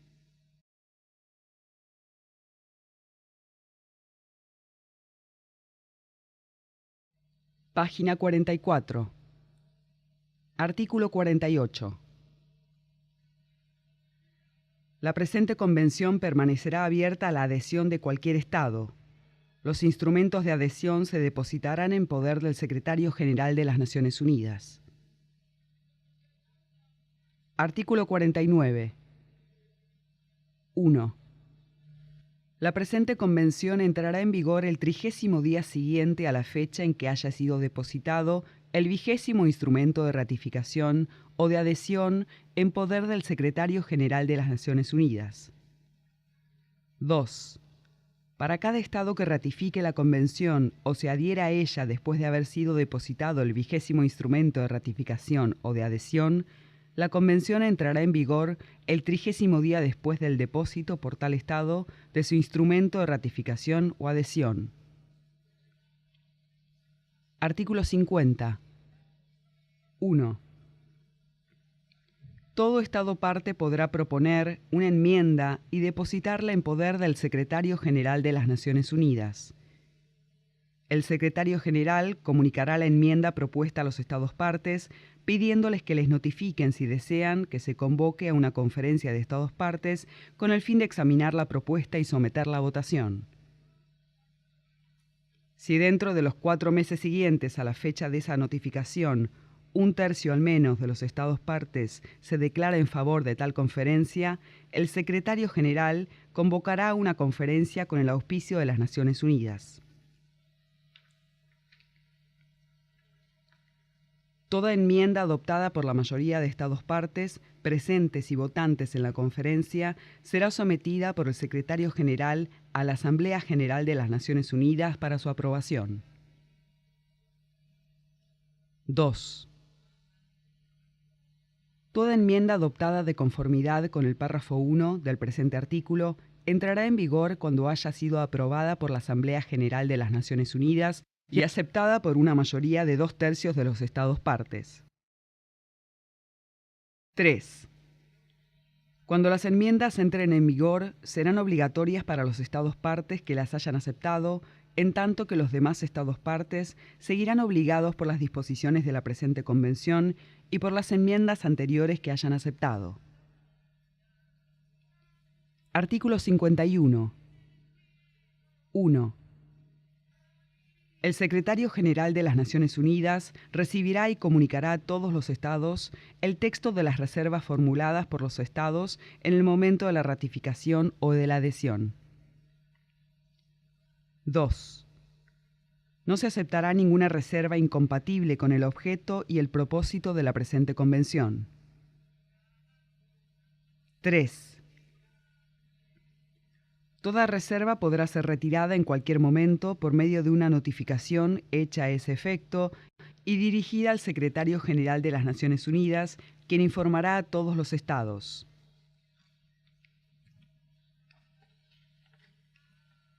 Página 44. Artículo 48. La presente Convención permanecerá abierta a la adhesión de cualquier Estado. Los instrumentos de adhesión se depositarán en poder del Secretario General de las Naciones Unidas. Artículo 49. 1. La presente Convención entrará en vigor el 30º día siguiente a la fecha en que haya sido depositado el 20º instrumento de ratificación o de adhesión en poder del Secretario General de las Naciones Unidas. 2. Para cada Estado que ratifique la Convención o se adhiera a ella después de haber sido depositado el 20º instrumento de ratificación o de adhesión, la Convención entrará en vigor el 30º día después del depósito por tal Estado de su instrumento de ratificación o adhesión. Artículo 50. 1. Todo Estado parte podrá proponer una enmienda y depositarla en poder del Secretario General de las Naciones Unidas. El Secretario General comunicará la enmienda propuesta a los Estados partes, pidiéndoles que les notifiquen si desean que se convoque a una conferencia de Estados partes con el fin de examinar la propuesta y someterla a votación. Si dentro de los 4 meses siguientes a la fecha de esa notificación, 1/3 al menos de los Estados partes se declara en favor de tal conferencia, el Secretario General convocará una conferencia con el auspicio de las Naciones Unidas. Toda enmienda adoptada por la mayoría de Estados partes, presentes y votantes en la conferencia, será sometida por el Secretario General a la Asamblea General de las Naciones Unidas para su aprobación. 2. Toda enmienda adoptada de conformidad con el párrafo 1 del presente artículo entrará en vigor cuando haya sido aprobada por la Asamblea General de las Naciones Unidas y aceptada por una mayoría de 2/3 de los Estados partes. 3. Cuando las enmiendas entren en vigor, serán obligatorias para los Estados partes que las hayan aceptado, en tanto que los demás Estados partes seguirán obligados por las disposiciones de la presente Convención y por las enmiendas anteriores que hayan aceptado. Artículo 51. 1. El Secretario General de las Naciones Unidas recibirá y comunicará a todos los Estados el texto de las reservas formuladas por los Estados en el momento de la ratificación o de la adhesión. 2. No se aceptará ninguna reserva incompatible con el objeto y el propósito de la presente Convención. 3. Toda reserva podrá ser retirada en cualquier momento por medio de una notificación hecha a ese efecto y dirigida al Secretario General de las Naciones Unidas, quien informará a todos los Estados.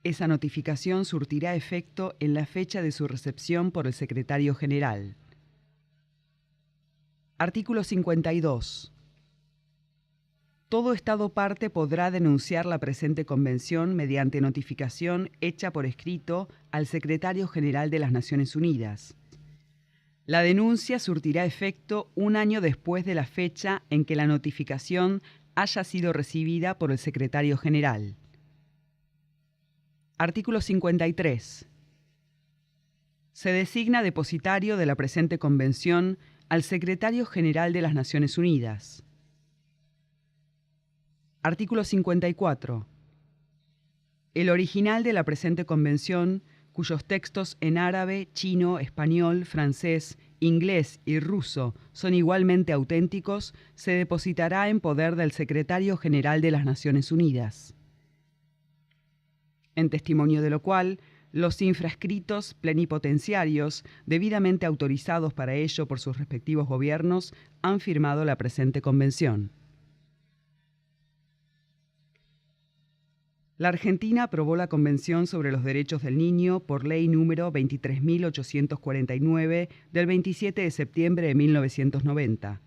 Esa notificación surtirá efecto en la fecha de su recepción por el Secretario General. Artículo 52. Todo Estado parte podrá denunciar la presente Convención mediante notificación hecha por escrito al Secretario General de las Naciones Unidas. La denuncia surtirá efecto un año después de la fecha en que la notificación haya sido recibida por el Secretario General. Artículo 53. Se designa depositario de la presente Convención al Secretario General de las Naciones Unidas. Artículo 54. El original de la presente Convención, cuyos textos en árabe, chino, español, francés, inglés y ruso son igualmente auténticos, se depositará en poder del Secretario General de las Naciones Unidas. En testimonio de lo cual, los infrascritos plenipotenciarios, debidamente autorizados para ello por sus respectivos gobiernos, han firmado la presente Convención. La Argentina aprobó la Convención sobre los Derechos del Niño por ley número 23.849 del 27 de septiembre de 1990,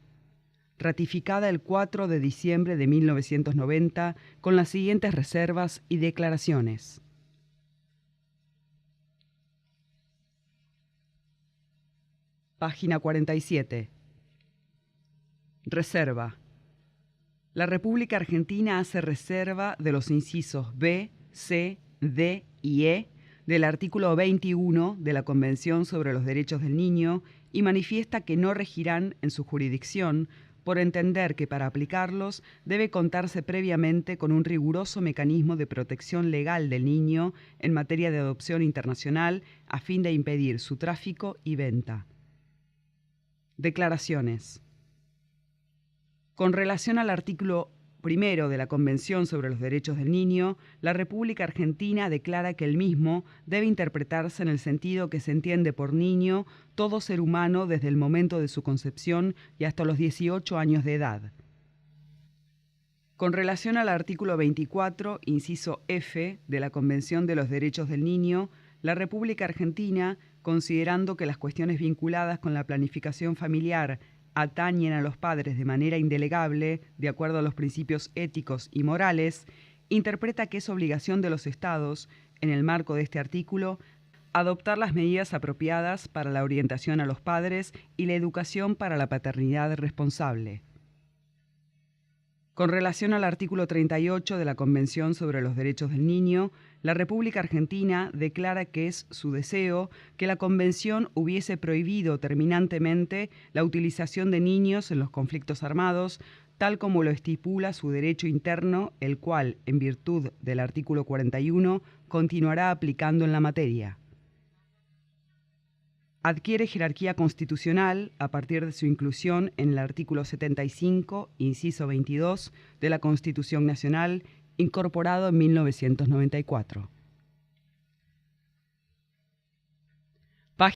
ratificada el 4 de diciembre de 1990 con las siguientes reservas y declaraciones. Página 47. Reserva. La República Argentina hace reserva de los incisos B, C, D y E del artículo 21 de la Convención sobre los Derechos del Niño y manifiesta que no regirán en su jurisdicción por entender que para aplicarlos debe contarse previamente con un riguroso mecanismo de protección legal del niño en materia de adopción internacional a fin de impedir su tráfico y venta. Declaraciones. Con relación al artículo 1 de la Convención sobre los Derechos del Niño, la República Argentina declara que el mismo debe interpretarse en el sentido que se entiende por niño todo ser humano desde el momento de su concepción y hasta los 18 años de edad. Con relación al artículo 24, inciso F, de la Convención de los Derechos del Niño, la República Argentina, considerando que las cuestiones vinculadas con la planificación familiar atañen a los padres de manera indelegable, de acuerdo a los principios éticos y morales, interpreta que es obligación de los Estados, en el marco de este artículo, adoptar las medidas apropiadas para la orientación a los padres y la educación para la paternidad responsable. Con relación al artículo 38 de la Convención sobre los Derechos del Niño, la República Argentina declara que es su deseo que la Convención hubiese prohibido terminantemente la utilización de niños en los conflictos armados, tal como lo estipula su derecho interno, el cual, en virtud del artículo 41, continuará aplicando en la materia. Adquiere jerarquía constitucional a partir de su inclusión en el artículo 75, inciso 22, de la Constitución Nacional, incorporado en 1994.